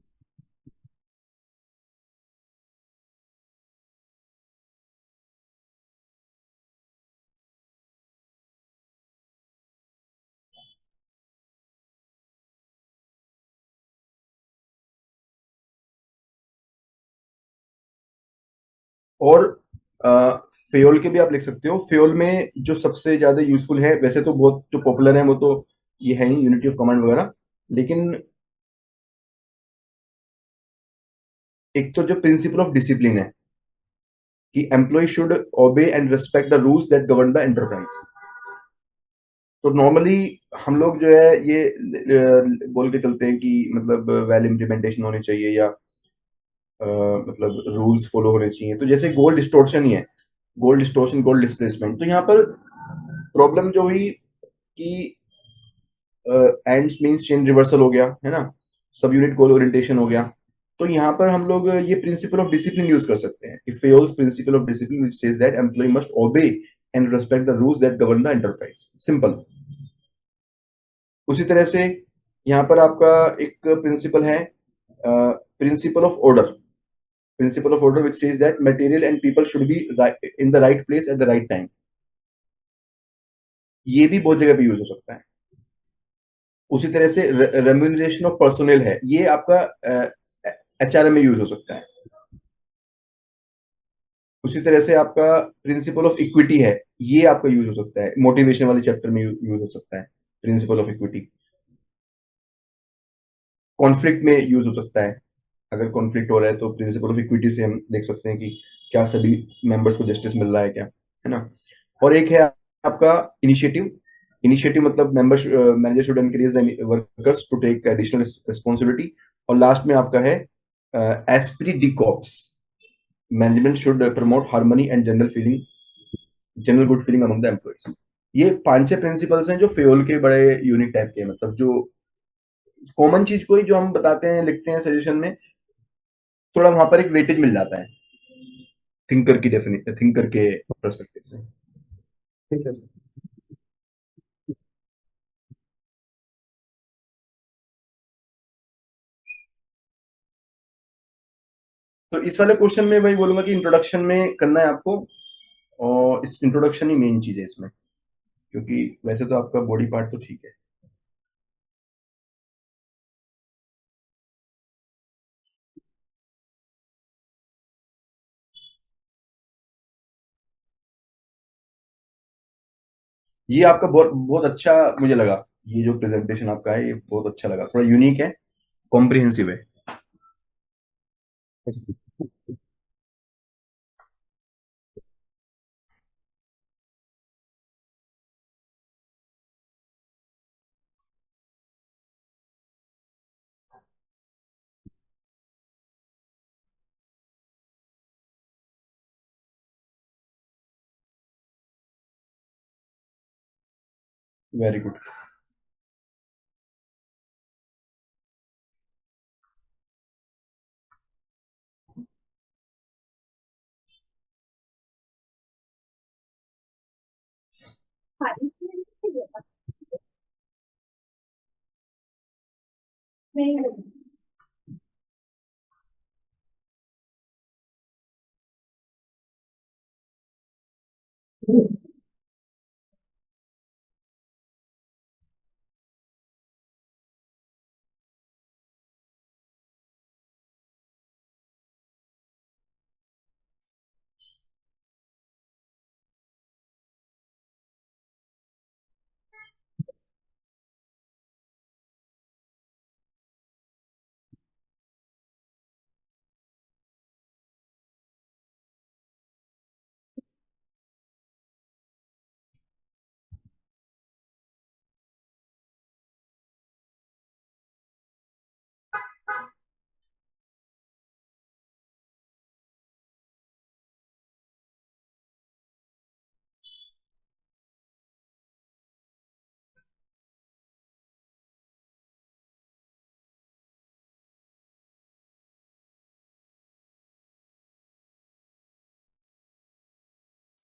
और फेयोल के भी आप लिख सकते हो। फेयोल में जो सबसे ज्यादा यूजफुल है, वैसे तो बहुत जो पॉपुलर है वो तो ये है ही, यूनिटी ऑफ कमांड वगैरह, लेकिन एक तो जो प्रिंसिपल ऑफ डिसिप्लिन है कि employ should obey and respect the rules that govern the enterprise. तो नॉर्मली हम लोग जो है ये बोल के चलते हैं कि मतलब वेल इम्प्लीमेंटेशन होनी चाहिए, या मतलब रूल्स फॉलो होने चाहिए। तो जैसे गोल डिस्टोर्शन ही है, गोल डिस्टोर्शन, गोल डिस्प्लेसमेंट। तो यहाँ पर प्रॉब्लम जो हुई कि एंड्स मींस चेन रिवर्सल हो गया है ना, सब यूनिट गोल ओरिएंटेशन हो गया। तो यहाँ पर हम लोग ये प्रिंसिपल ऑफ डिसिप्लिन यूज कर सकते हैं। If Fayol's principle of discipline which says that employ must obey and respect the rules that govern the enterprise, simple. उसी तरह से यहाँ पर आपका एक प्रिंसिपल है, principle of order. Principle of order which says that material and people should be in the right place at the right time. ये भी बहुत जगह पे यूज हो सकता है। उसी तरह से रेम्यूनरेशन ऑफ पर्सोनेल है, ये आपका एचआरएम में यूज हो सकता है। उसी तरह से आपका प्रिंसिपल ऑफ इक्विटी है, ये आपका यूज हो सकता है, मोटिवेशन वाले चैप्टर में यूज हो सकता है प्रिंसिपल ऑफ इक्विटी। कॉन्फ्लिक्ट में यूज हो सकता है, अगर कॉन्फ्लिक्ट हो रहा है तो प्रिंसिपल ऑफ इक्विटी से हम देख सकते हैं कि क्या सभी मेंबर्स को जस्टिस मिल रहा है क्या, है ना। और एक है आपका इनिशिएटिव। इनिशिएटिव मतलब members manager should encourage workers to take additional responsibility. और लास्ट में आपका है esprit de corps, management should promote harmony and general good feeling among the employees. ये 5-6 प्रिंसिपल्स हैं जो फेयोल के बड़े यूनिक टाइप के हैं, मतलब जो कॉमन चीज को ही जो हम बताते हैं लिखते हैं सजेशन में, थोड़ा वहां पर एक वेटेज मिल जाता है थिंकर के पर्सपेक्टिव से।
ठीक है।
तो इस वाले क्वेश्चन में भाई बोलूंगा कि इंट्रोडक्शन में करना है आपको, और इस इंट्रोडक्शन ही मेन चीज है इसमें, क्योंकि वैसे तो आपका बॉडी पार्ट तो ठीक है। ये आपका बहुत बहुत अच्छा मुझे लगा, ये जो प्रेजेंटेशन आपका है ये बहुत अच्छा लगा, थोड़ा यूनिक है, कॉम्प्रिहेंसिव है। Very good.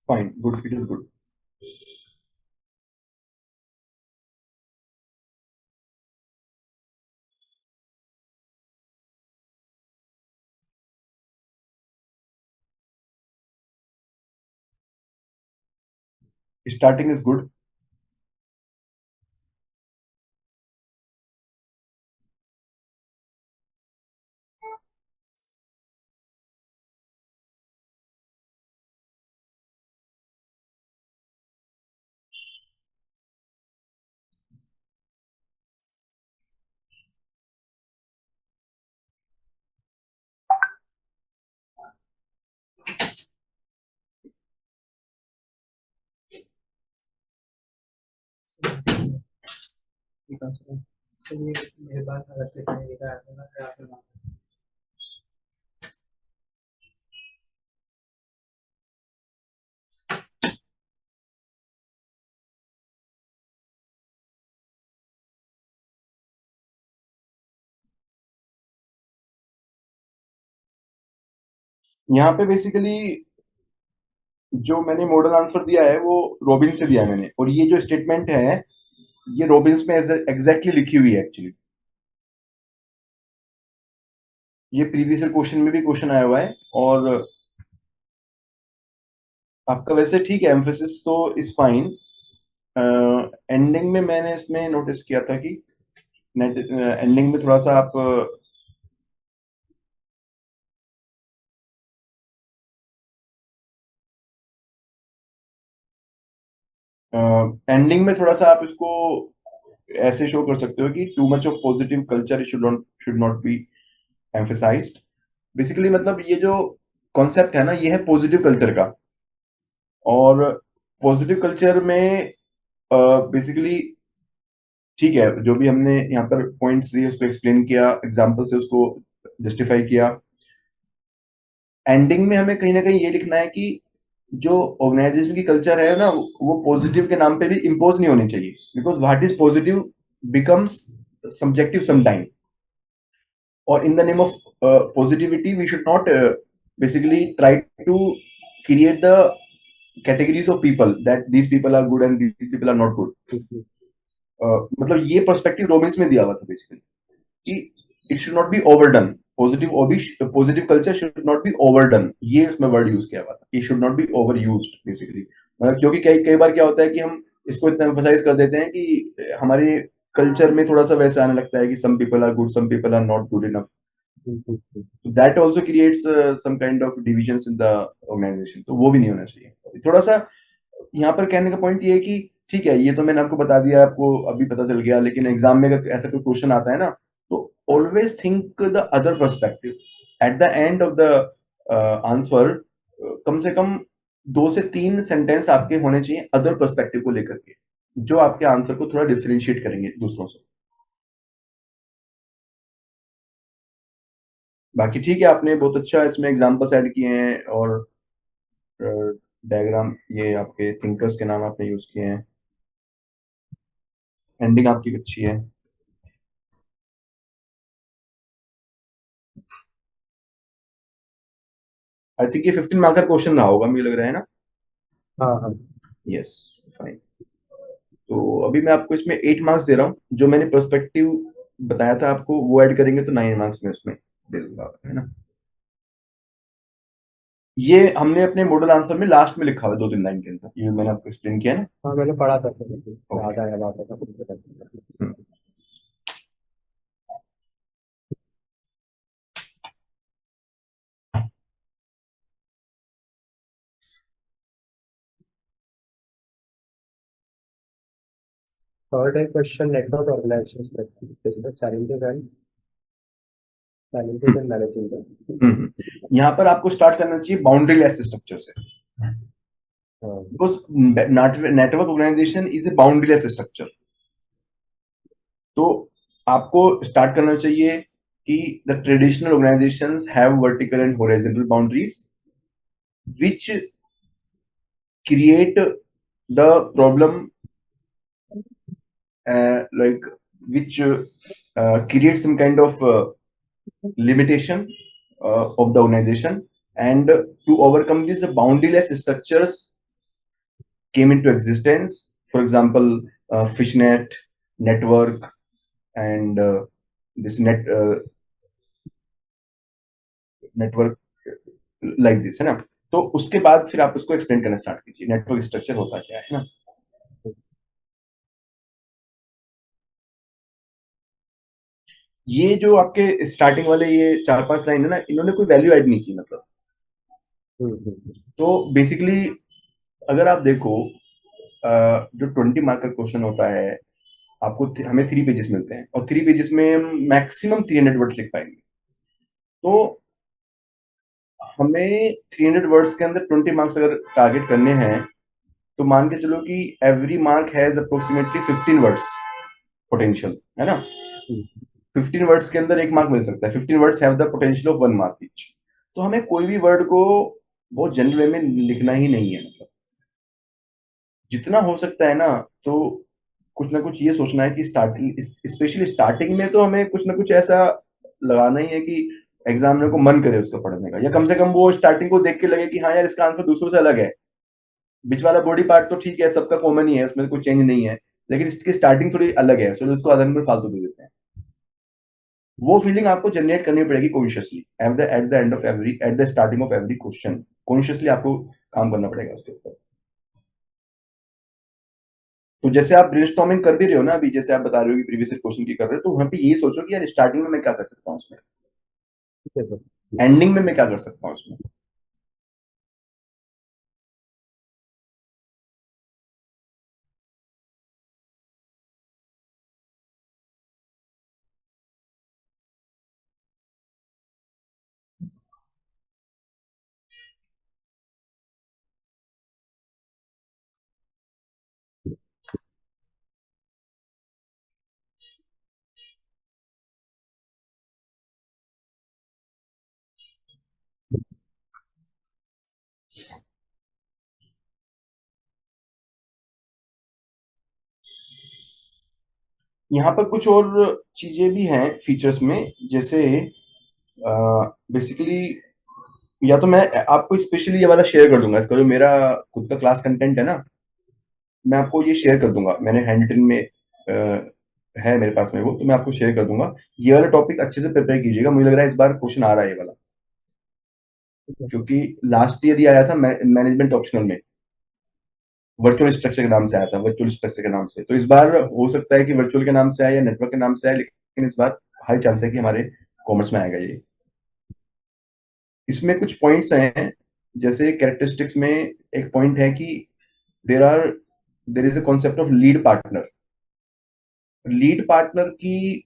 Fine, good, it is good. Starting is good.
चलिए, मेहरबान अगर से कहेगा।
यहाँ पे बेसिकली जो मैंने मॉडल आंसर दिया है वो रॉबिन से दिया है मैंने, और ये जो स्टेटमेंट है ये रॉबिन्स में एग्जैक्टली लिखी हुई है एक्चुअली। ये प्रीवियस ईयर क्वेश्चन में भी क्वेश्चन आया हुआ है, और आपका वैसे ठीक है, एम्फेसिस तो इज फाइन। एंडिंग में मैंने इसमें नोटिस किया था कि एंडिंग में थोड़ा सा आप एंडिंग में थोड़ा सा आप इसको ऐसे शो कर सकते हो कि to much of positive culture should not be emphasised. Basically मतलब ये जो कॉन्सेप्ट है ना, ये है पॉजिटिव कल्चर का। और पॉजिटिव कल्चर में बेसिकली ठीक है, जो भी हमने यहाँ पर पॉइंट्स दिए उसको एक्सप्लेन किया, एग्जाम्पल से उसको जस्टिफाई किया। एंडिंग में हमें कहीं ना कहीं ये लिखना है कि जो ऑर्गेनाइजेशन की कल्चर है ना, वो पॉजिटिव के नाम पे भी इम्पोज नहीं होनी चाहिए, because what is positive becomes subjective sometime. और in the name of positivity we should not basically try to create the categories of people that these people are good and these people are not good. मतलब ये perspective Robbins में दिया हुआ था basically कि it should not be overdone. Positive culture should not be overdone, ये उसमें word use किया हुआ था, it should not be over used basically. क्योंकि कई कई बार क्या होता है कि हम इसको इतना एम्फोसाइज कर देते हैं कि हमारे कल्चर में थोड़ा सा वैसा आने लगता है कि some people are good, some people are not good enough. That also creates some kind of divisions in the organisation, तो वो भी नहीं होना चाहिए। थोड़ा सा यहाँ पर कहने का पॉइंट ये है कि ठीक है, ये तो मैंने आपको बता दिया, आपको अभी पता चल गया, लेकिन एग्जाम में अगर ऐसा कोई क्वेश्चन आता है ना, तो always think the other perspective at the end of the answer. कम से कम 2 से 3 सेंटेंस आपके होने चाहिए अदर पर्सपेक्टिव को लेकर के, जो आपके आंसर को थोड़ा डिफरेंशिएट करेंगे दूसरों से। बाकी ठीक है, आपने बहुत अच्छा इसमें एग्जाम्पल्स ऐड किए हैं, और डायग्राम ये आपके थिंकर्स के नाम आपने यूज किए हैं। एंडिंग आपकी अच्छी है। आई थिंक ये 15 मार्क का क्वेश्चन रहा होगा, मुझे लग रहा है ना।
हाँ हाँ।
Yes, fine. तो अभी मैं आपको इसमें 8 मार्क्स दे रहा हूँ, जो मैंने पर्सपेक्टिव बताया था आपको वो ऐड करेंगे तो 9 मार्क्स में उसमें दे दूंगा, है ना। ये हमने अपने मॉडल आंसर में लास्ट में लिखा हुआ है 2-3 लाइन के अंदर, ये मैंने आपको एक्सप्लेन किया ना।
हाँ मैंने पढ़ा था सर,
ओके।
याद आया बात था। थर्ड है question, network organisation business challenges and managing them।
यहाँ पर आपको स्टार्ट करना चाहिए बाउंड्री लेस स्ट्रक्चर से,
हाँ।
Because network organisation is a boundary less structure. तो आपको स्टार्ट करना चाहिए कि the traditional organisations have vertical and horizontal boundaries which create the problem, like which create some kind of limitation of the organization, and to overcome these boundaryless structures came into existence. For example, fishnet network and this network like this, है ना। तो उसके बाद फिर आप उसको explain करना start कीजिए, नेटवर्क स्ट्रक्चर होता क्या है ना। ये जो आपके स्टार्टिंग वाले ये 4-5 लाइन है ना, इन्होंने कोई वैल्यू ऐड नहीं की मतलब। तो बेसिकली अगर आप देखो, जो 20 मार्क का क्वेश्चन होता है, आपको हमें 3 पेजेस मिलते हैं, और 3 पेजेस में हम मैक्सिमम 300 वर्ड्स लिख पाएंगे। तो हमें 300 वर्ड्स के अंदर 20 मार्क्स अगर टारगेट करने हैं, तो मान के चलो कि every mark has approximately 15 words potential, है ना। 15 वर्ड्स के अंदर 1 मार्क मिल सकता है। 15 words have the potential of 1 mark each. तो हमें कोई भी वर्ड को बहुत जनरल वे में लिखना ही नहीं है, मतलब जितना हो सकता है ना। तो कुछ ना कुछ ये सोचना है कि स्टार्टिंग, स्पेशली स्टार्टिंग में तो हमें कुछ ना कुछ ऐसा लगाना ही है कि एग्जामिनर को मन करे उसको पढ़ने का, या कम से कम वो स्टार्टिंग को देख के लगे कि हाँ यार, इसका आंसर दूसरों से अलग है। बीच वाला बॉडी पार्ट तो ठीक है, सबका कॉमन ही है, उसमें कोई चेंज नहीं है, लेकिन इसकी स्टार्टिंग थोड़ी अलग है, चलो इसको आधा नंबर फालतू दे देते हैं। वो फीलिंग आपको जनरेट करनी पड़ेगी consciously at the starting of every question. Consciously आपको काम करना पड़ेगा उसके ऊपर। तो जैसे आप ब्रेनस्टॉर्मिंग कर भी रहे हो ना अभी, जैसे आप बता रहे हो कि प्रीवियस क्वेश्चन की कर रहे हो, तो वहां पे ये सोचो कि यार स्टार्टिंग में मैं क्या कर सकता हूँ उसमें,
ठीक है सर।
एंडिंग में मैं क्या कर सकता हूँ उसमें। यहाँ पर कुछ और चीजें भी हैं फीचर्स में, जैसे बेसिकली या तो मैं आपको स्पेशली ये वाला शेयर कर दूंगा, इसका जो मेरा खुद का क्लास कंटेंट है ना, मैं आपको ये शेयर कर दूंगा, मैंने हैंड रिटन में है मेरे पास में वो, तो मैं आपको शेयर कर दूंगा। ये वाला टॉपिक अच्छे से प्रिपेयर कीजिएगा, मुझे लग रहा है इस बार क्वेश्चन आ रहा है ये वाला,
ठीक है।
क्योंकि लास्ट ईयर ये आया था मैनेजमेंट ऑप्शनल में, वर्चुअल स्ट्रक्चर के नाम से आया था, वर्चुअल स्ट्रक्चर के नाम से। तो इस बार हो सकता है कि वर्चुअल के नाम से आए या नेटवर्क के नाम से आए, लेकिन इस बार हाई चांस है कि हमारे कॉमर्स में आएगा ये। इसमें कुछ पॉइंट्स हैं, जैसे कैरेक्टरिस्टिक्स में एक पॉइंट है कि there are there is a concept of lead partner. Lead partner की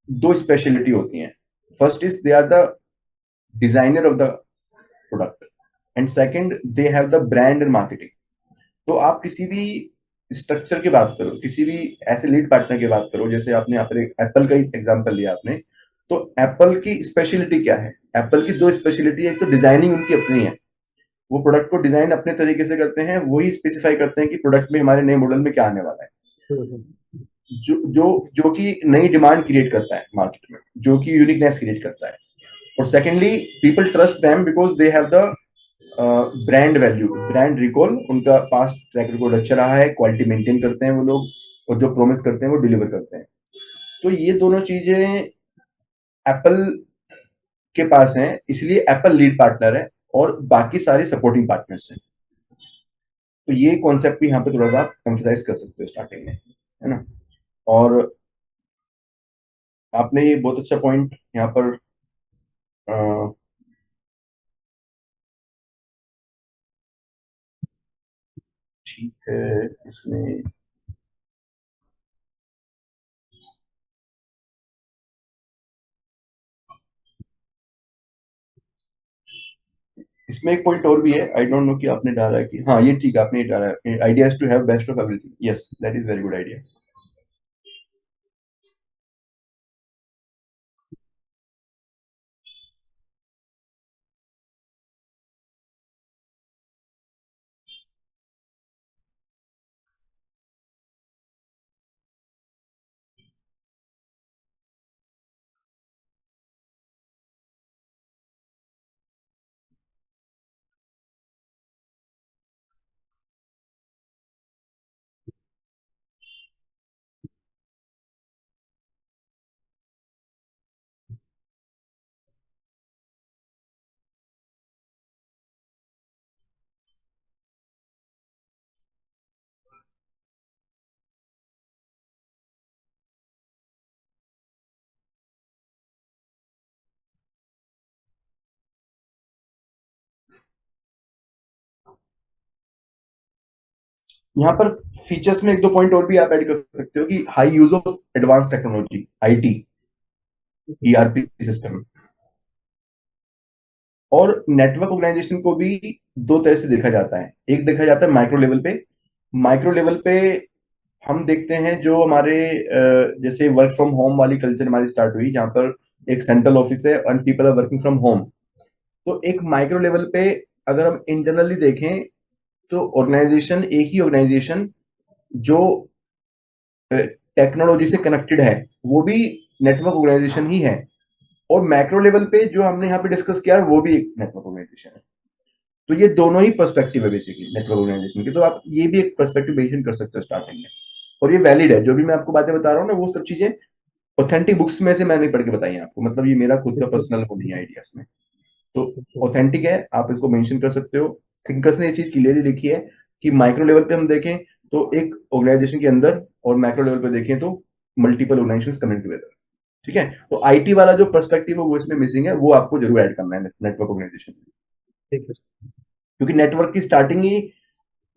दो स्पेशलिटी होती हैं। First is they are the designer of the product, and second they have the brand and marketing. तो आप किसी भी स्ट्रक्चर की बात करो, किसी भी ऐसे लीड पार्टनर की बात करो, जैसे आपने यहाँ पर एप्पल का ही एग्जांपल लिया आपने, तो एप्पल की स्पेशलिटी क्या है? एप्पल की दो स्पेशलिटी है, एक तो डिजाइनिंग उनकी अपनी है, वो प्रोडक्ट को डिजाइन अपने तरीके से करते हैं, वही स्पेसिफाई करते हैं कि प्रोडक्ट में हमारे नए मॉडल में क्या आने वाला है, जो जो जो कि नई डिमांड क्रिएट करता है मार्केट में, जो कि यूनिकनेस क्रिएट करता है। और secondly, people trust them because they have the brand value, brand recall, उनका पास्ट ट्रैक रिकॉर्ड अच्छा रहा है, क्वालिटी मेंटेन करते हैं वो लोग, और जो प्रॉमिस करते हैं वो डिलीवर करते हैं। तो ये दोनों चीजें एप्पल के पास हैं, इसलिए एप्पल लीड पार्टनर है और बाकी सारे सपोर्टिंग पार्टनर्स हैं। तो ये कॉन्सेप्ट भी यहाँ पे थोड़ा सा आप एम्फसाइज कर सकते हो स्टार्टिंग में, है ना। और आपने ये बहुत अच्छा पॉइंट यहाँ पर ठीक है इसमें, इसमें एक पॉइंट और भी है, आई डोंट नो कि आपने डाला है कि हाँ ये ठीक है, आपने ये डाला है, idea to have best of everything, yes that is very good idea. यहाँ पर फीचर्स में एक दो पॉइंट और भी आप ऐड कर सकते हो, कि high use of advance technology, IT, ERP system. और नेटवर्क ऑर्गेनाइजेशन को भी दो तरह से देखा जाता है, एक देखा जाता है माइक्रो लेवल पे। माइक्रो लेवल पे हम देखते हैं जो हमारे जैसे वर्क फ्रॉम होम वाली कल्चर हमारी स्टार्ट हुई, जहां पर एक सेंट्रल ऑफिस है and people are working from home. तो एक माइक्रो लेवल पे अगर हम इंटरनली देखें, तो ऑर्गेनाइजेशन, एक ही ऑर्गेनाइजेशन जो टेक्नोलॉजी से कनेक्टेड है, वो भी नेटवर्क ऑर्गेनाइजेशन ही है। और मैक्रो लेवल पे जो हमने यहाँ पे डिस्कस किया है, वो भी एक नेटवर्क ऑर्गेनाइजेशन है। तो ये दोनों ही पर्सपेक्टिव है बेसिकली नेटवर्क ऑर्गेनाइजेशन की, तो आप ये भी एक पर्सपेक्टिव मेंशन कर सकते हो स्टार्टिंग में। और ये वैलिड है, जो भी मैं आपको बातें बता रहा हूँ ना, वो सब चीजें ऑथेंटिक बुक्स में से मैं नहीं पढ़ के बताई आपको, मतलब ये मेरा खुद का पर्सनल वो नहीं है आइडिया इसमें। तो ऑथेंटिक है, आप इसको मेंशन कर सकते हो। थिंकर्स ने ये चीज क्लियरली लिखी है कि माइक्रो लेवल पे हम देखें तो एक ऑर्गेनाइजेशन के अंदर, और मैक्रो लेवल पे देखें तो मल्टीपल ऑर्गेनाइजेशंस कमिंग टुगेदर। ठीक है, तो आईटी वाला जो पर्सपेक्टिव है वो इसमें मिसिंग है, वो आपको जरूर ऐड करना है नेटवर्क ऑर्गेनाइजेशन में।
ठीक है।
क्योंकि नेटवर्क की स्टार्टिंग ही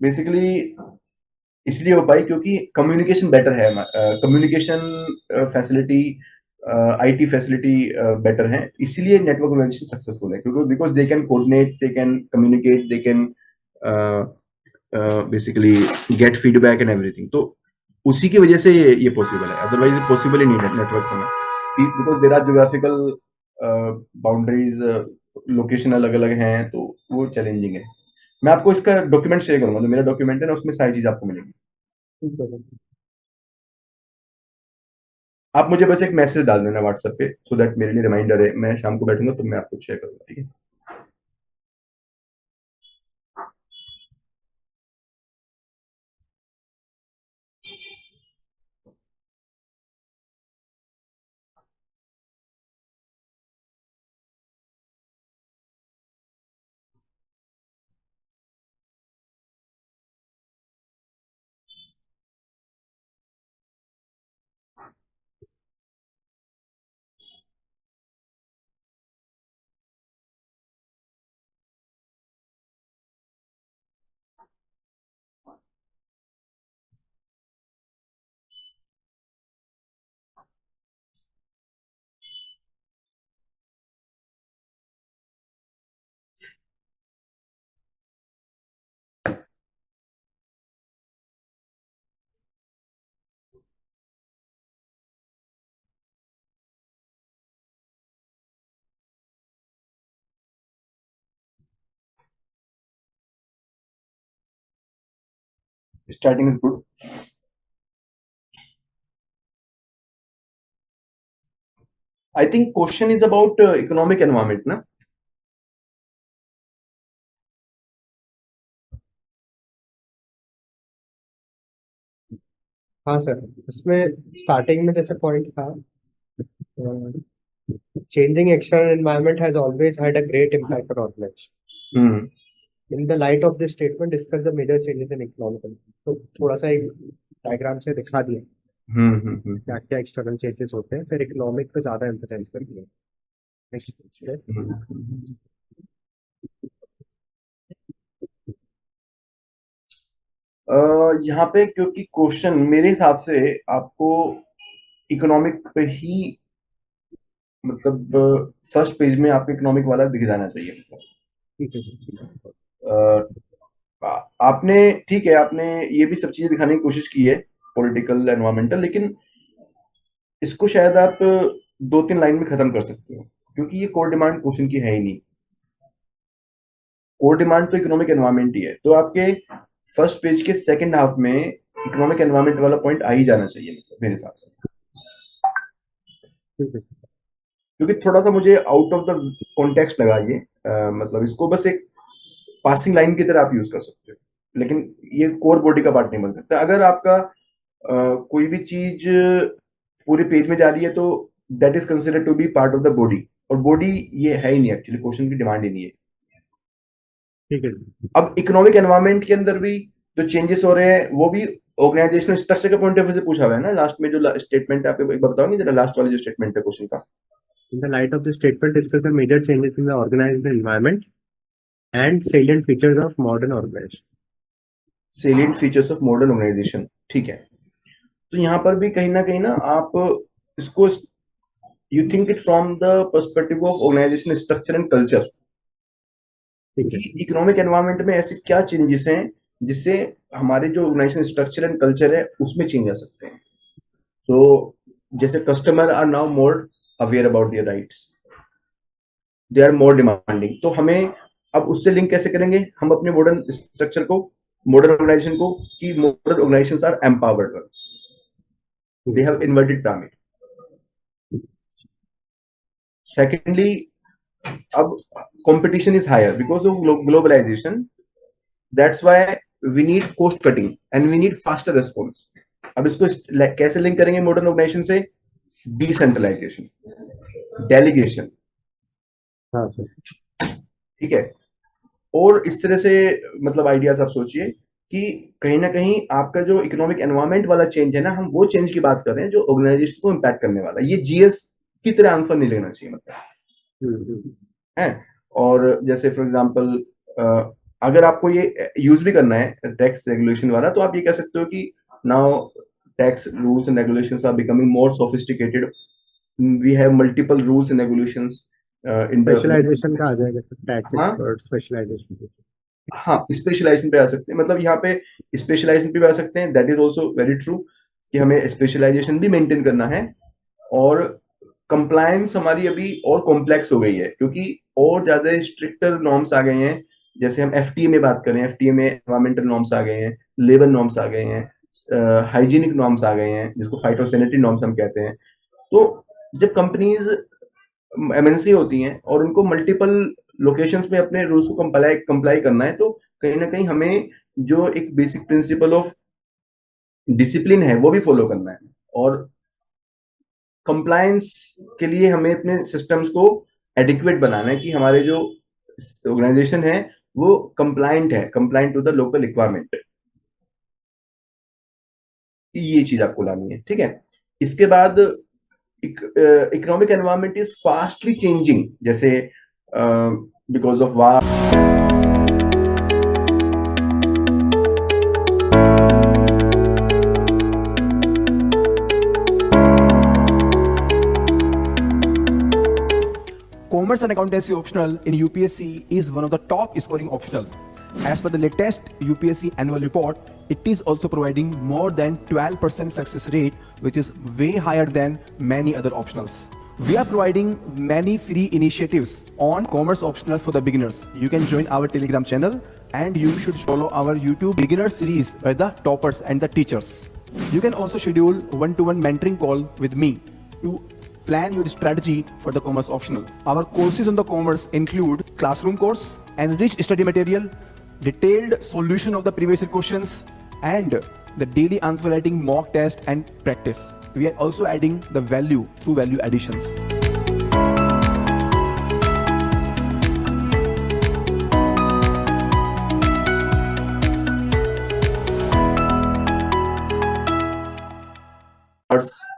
बेसिकली इसलिए हो पाई क्योंकि कम्युनिकेशन बेटर है, communication facility, IT facility better है, इसीलिए नेटवर्क ऑर्गेनाइजेशन सक्सेसफुल है, क्योंकि because they can coordinate, they can communicate, they can basically gate feedback and everything. तो उसी की वजह से ये पॉसिबल है, अदरवाइज पॉसिबल ही नहीं है नेटवर्क होना, because there are geographical boundaries, location अलग अलग हैं, तो वो चैलेंजिंग है। मैं आपको इसका डॉक्यूमेंट शेयर करूंगा, जो मेरा डॉक्यूमेंट है ना उसमें सारी चीज आपको मिलेगी।
ठीक है।
आप मुझे बस एक मैसेज डाल देना व्हाट्सएप पे, सो दैट मेरे लिए रिमाइंडर है, मैं शाम को बैठूंगा तो मैं आपको शेयर करूंगा, ठीक है। Starting is good. I think question is about economic environment ना।
हाँ सर, इसमें स्टार्टिंग में जैसे पॉइंट था, changing external environment has always had a great impact on organization.
Hmm
In the light of this statement, discuss the major changes in economic environment. तो थोड़ा सा एक डायग्राम से दिखा दिया
हम्म
क्या क्या एक्सटर्नल चेंजेस होते हैं, फिर इकोनॉमिक पे ज्यादा एम्फसाइज कर दिया। नेक्स्ट।
हम्म। यहाँ पे क्योंकि क्वेश्चन मेरे हिसाब से आपको इकोनॉमिक पे ही, मतलब फर्स्ट पेज में आपको इकोनॉमिक वाला दिख जाना चाहिए।
ठीक है।
आपने, ठीक है, आपने ये भी सब चीजें दिखाने की कोशिश की है, पॉलिटिकल एनवायरमेंटल, लेकिन इसको शायद आप 2-3 लाइन में खत्म कर सकते हो, क्योंकि ये कोर डिमांड क्वेश्चन की है ही नहीं। कोर डिमांड तो इकोनॉमिक एनवायरमेंट ही है, तो आपके फर्स्ट पेज के सेकंड हाफ में इकोनॉमिक एनवायरमेंट वाला पॉइंट आ ही जाना चाहिए, मतलब मेरे हिसाब से।
ठीक है।
क्योंकि थोड़ा सा मुझे आउट ऑफ द कॉन्टेक्स्ट लगा ये, मतलब इसको बस एक पासिंग लाइन की तरह आप यूज कर सकते हो, लेकिन ये कोर बॉडी का पार्ट नहीं बन सकता। अगर आपका कोई भी चीज पूरे पेज में जा रही है तो that is considered to be part of the body, और बॉडी ये है ही नहीं, एक्चुअली क्वेश्चन की डिमांड ही नहीं है।
ठीक है।
अब इकोनॉमिक एनवायरनमेंट के अंदर भी जो चेंजेस हो रहे हैं वो भी ऑर्गेनाइजेशनल स्ट्रक्चर के पॉइंट ऑफ व्यू से पूछा हुआ है ना। लास्ट में जो स्टेटमेंट है, आप एक बार बताओगे जरा, लास्ट वाली जो स्टेटमेंट है क्वेश्चन का।
In the light of the statement, discuss the major changes in the organizational environment and salient features of modern organization.
Salient features of modern organisation, ठीक है। तो यहाँ पर भी कहीं ना आप इसको, you think it from the perspective of organisation structure and culture,
ठीक है।
कि इकोनॉमिक एनवायरनमेंट में ऐसे क्या चेंजेस हैं जिससे हमारे जो ऑर्गेनाइजेशन स्ट्रक्चर एंड कल्चर है उसमें चेंज आ सकते हैं। तो जैसे customer are now more aware about their rights, they are more demanding, तो हमें अब उससे लिंक कैसे करेंगे हम अपने मॉडर्न स्ट्रक्चर को, मॉडर्न ऑर्गेनाइजेशन को, कि modern organisations are empowered ones, they have inverted pyramid. Secondly, अब competition is higher because of globalisation, that's why we need cost cutting and we need faster response. अब इसको कैसे link करेंगे modern organisation से, decentralisation, delegation,
हाँ sir.
ठीक है। और इस तरह से मतलब आइडियाज आप सोचिए कि कहीं ना कहीं आपका जो इकोनॉमिक एनवायरनमेंट वाला चेंज है ना, हम वो चेंज की बात कर रहे हैं जो ऑर्गेनाइजेशन को इम्पैक्ट करने वाला है। ये जीएस की तरह आंसर नहीं लेना चाहिए मतलब,
हम्म।
है। और जैसे फॉर एग्जांपल अगर आपको ये यूज भी करना है टैक्स रेगुलेशन वाला, तो आप ये कह सकते हो कि now tax rules and regulations are becoming more sophisticated, we have multiple rules and regulations in the.
Specialisation का आ जाएगा सर, टैक्स
हाँ,
एक्सपर्ट स्पेशलाइजेशन।
हाँ, स्पेशलाइजेशन पे आ सकते हैं, मतलब यहाँ पे स्पेशलाइजेशन पे भी आ सकते हैं, that is also very true कि हमें स्पेशलाइजेशन भी मेंटेन करना है। और कंप्लायंस हमारी अभी और कॉम्प्लेक्स हो गई है क्योंकि और ज्यादा स्ट्रिक्टर नॉर्म्स आ गए हैं। जैसे हम एफटीए में बात करें, एफटीए में एनवायरमेंटल नॉर्म्स आ गए हैं, लेबर नॉर्म्स आ गए हैं, हाइजीनिक नॉर्म्स आ गए हैं, जिसको फाइटोसैनिटरी नॉर्म्स हम कहते हैं। तो जब कंपनीज एमएनसी होती हैं और उनको मल्टीपल लोकेशंस में अपने रूल्स को कंप्लाई कंप्लाई करना है, तो कहीं ना कहीं हमें जो एक बेसिक प्रिंसिपल ऑफ डिसिप्लिन है वो भी फॉलो करना है। और कंप्लायंस के लिए हमें अपने सिस्टम्स को एडिक्वेट बनाना है कि हमारे जो ऑर्गेनाइजेशन है वो कंप्लायंट है, compliant to the local requirement. ये चीज आपको लानी है, ठीक है। इसके बाद economic environment is fastly changing, जैसे because of war.
Commerce and accountancy optional in UPSC is one of the top scoring optional. As per the latest UPSC annual report, it is also providing more than 12% success rate, which is way higher than many other optionals. We are providing many free initiatives on commerce optional for the beginners. You can join our Telegram channel and you should follow our YouTube beginner series by the toppers and the teachers. You can also schedule one-to-one mentoring call with me to plan your strategy for the commerce optional. Our courses on the commerce include classroom course, enriched study material, detailed solution of the previous year questions, and the daily answer writing mock test and practice. We are also adding the value through value additions.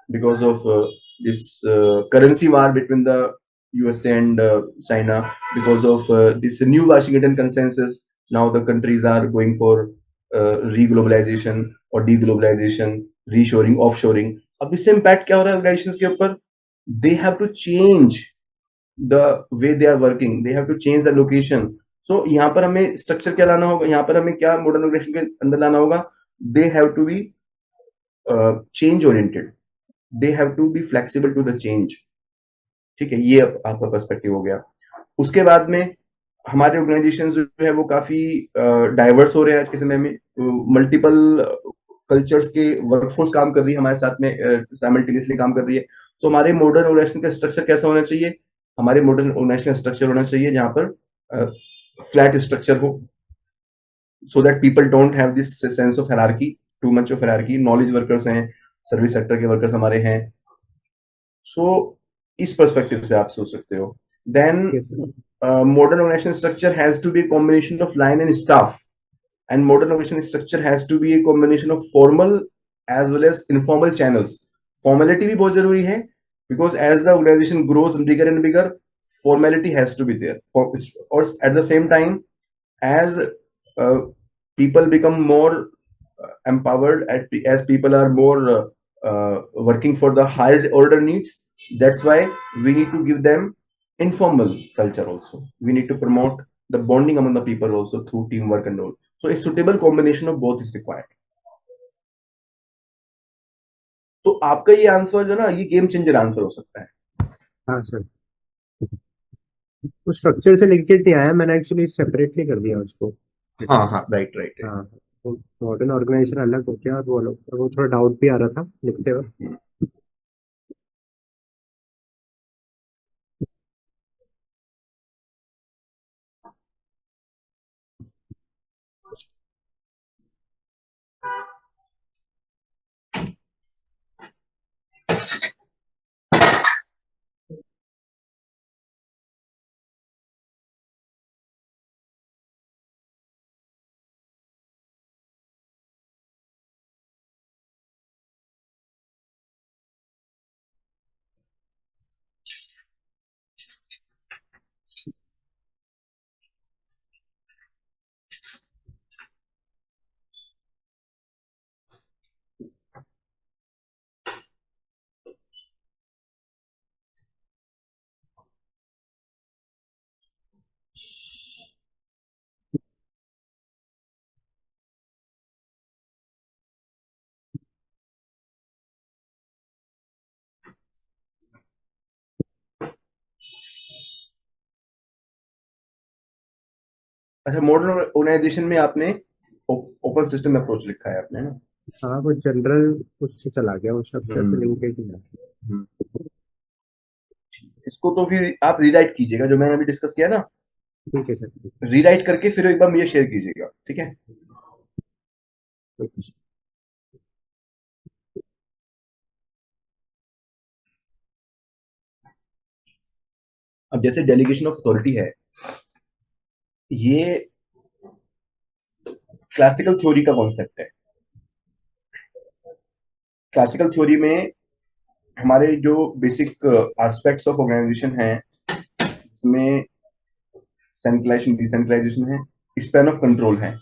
Because of this currency war between the USA and China, because of this new Washington consensus, now the countries are going for reglobalization और deglobalization, reshoring, offshoring. अब इससे impact क्या हो रहा है organizations के ऊपर? They have to change the way they are working. They have to change the location. So यहाँ पर हमें structure क्या लाना होगा? यहाँ पर हमें क्या modern organization के अंदर लाना होगा? They have to be change oriented. They have to be flexible to the change, ठीक है। ये आपका पर्सपेक्टिव हो गया। उसके बाद में हमारे ऑर्गेनाइजेशन जो है वो काफी डाइवर्स हो रहे हैं आज के समय में, मल्टीपल कल्चर्स के वर्कफोर्स काम कर रही है हमारे साथ में, साइमल्टेनियसली काम कर रही है। तो हमारे मॉडर्न ऑर्गेनाइजेशन का स्ट्रक्चर कैसा होना चाहिए? हमारे मॉडर्न ऑर्गेनाइजेशन स्ट्रक्चर होना चाहिए जहां पर फ्लैट स्ट्रक्चर हो, so that people don't have this sense of hierarchy, to much of hierarchy. Knowledge workers हैं, सर्विस सेक्टर के वर्कर्स हमारे हैं। सो इस पर्सपेक्टिव से आप सोच सकते हो। Then modern organization structure has to be a combination of line and staff, and modern organization structure has to be a combination of formal as well as informal channels. Formality भी बहुत जरूरी है because as the organization grows bigger and bigger, formality has to be there. Or at the same time, as uh, people become more empowered, as people are more working for the higher order needs, that's why we need to give them informal culture also. We need to promote the bonding among the people also through teamwork and all. So a suitable combination of both is required. तो आपका ये answer जो ना, ये game changer answer हो सकता है।
हाँ सर, उस स्ट्रक्चर से लिंकेज नहीं आया, मैंने एक्चुअली सेपरेटली कर दिया उसको।
हाँ हाँ, राइट राइट
हाँ, तो मॉडर्न ऑर्गेनाइजेशन अलग हो गया और वो अलग, वो थोड़ा डाउट भी आ रहा था लिखते वक्त।
राइट। अच्छा, मॉडर्न ऑर्गेनाइजेशन में आपने ओपन सिस्टम अप्रोच लिखा है आपने ना?
हाँ, वो जनरल उससे चला गया, वो स्ट्रक्चर से
हम्म
लिंकेज नहीं है।
हम्म। इसको तो फिर आप रीराइट कीजिएगा, जो मैंने अभी डिस्कस किया ना,
ठीक है सर।
रीराइट करके फिर एक बार मुझे शेयर कीजिएगा, ठीक है?
ठीक है।
अब जैसे डेलीगेशन ऑफ अथॉरिटी है, ये क्लासिकल थ्योरी का कॉन्सेप्ट है। क्लासिकल थ्योरी में हमारे जो बेसिक एस्पेक्ट्स ऑफ ऑर्गेनाइजेशन है, इसमें सेंट्रलाइजेशन, डिसेंट्रलाइजेशन है, स्पैन ऑफ कंट्रोल है।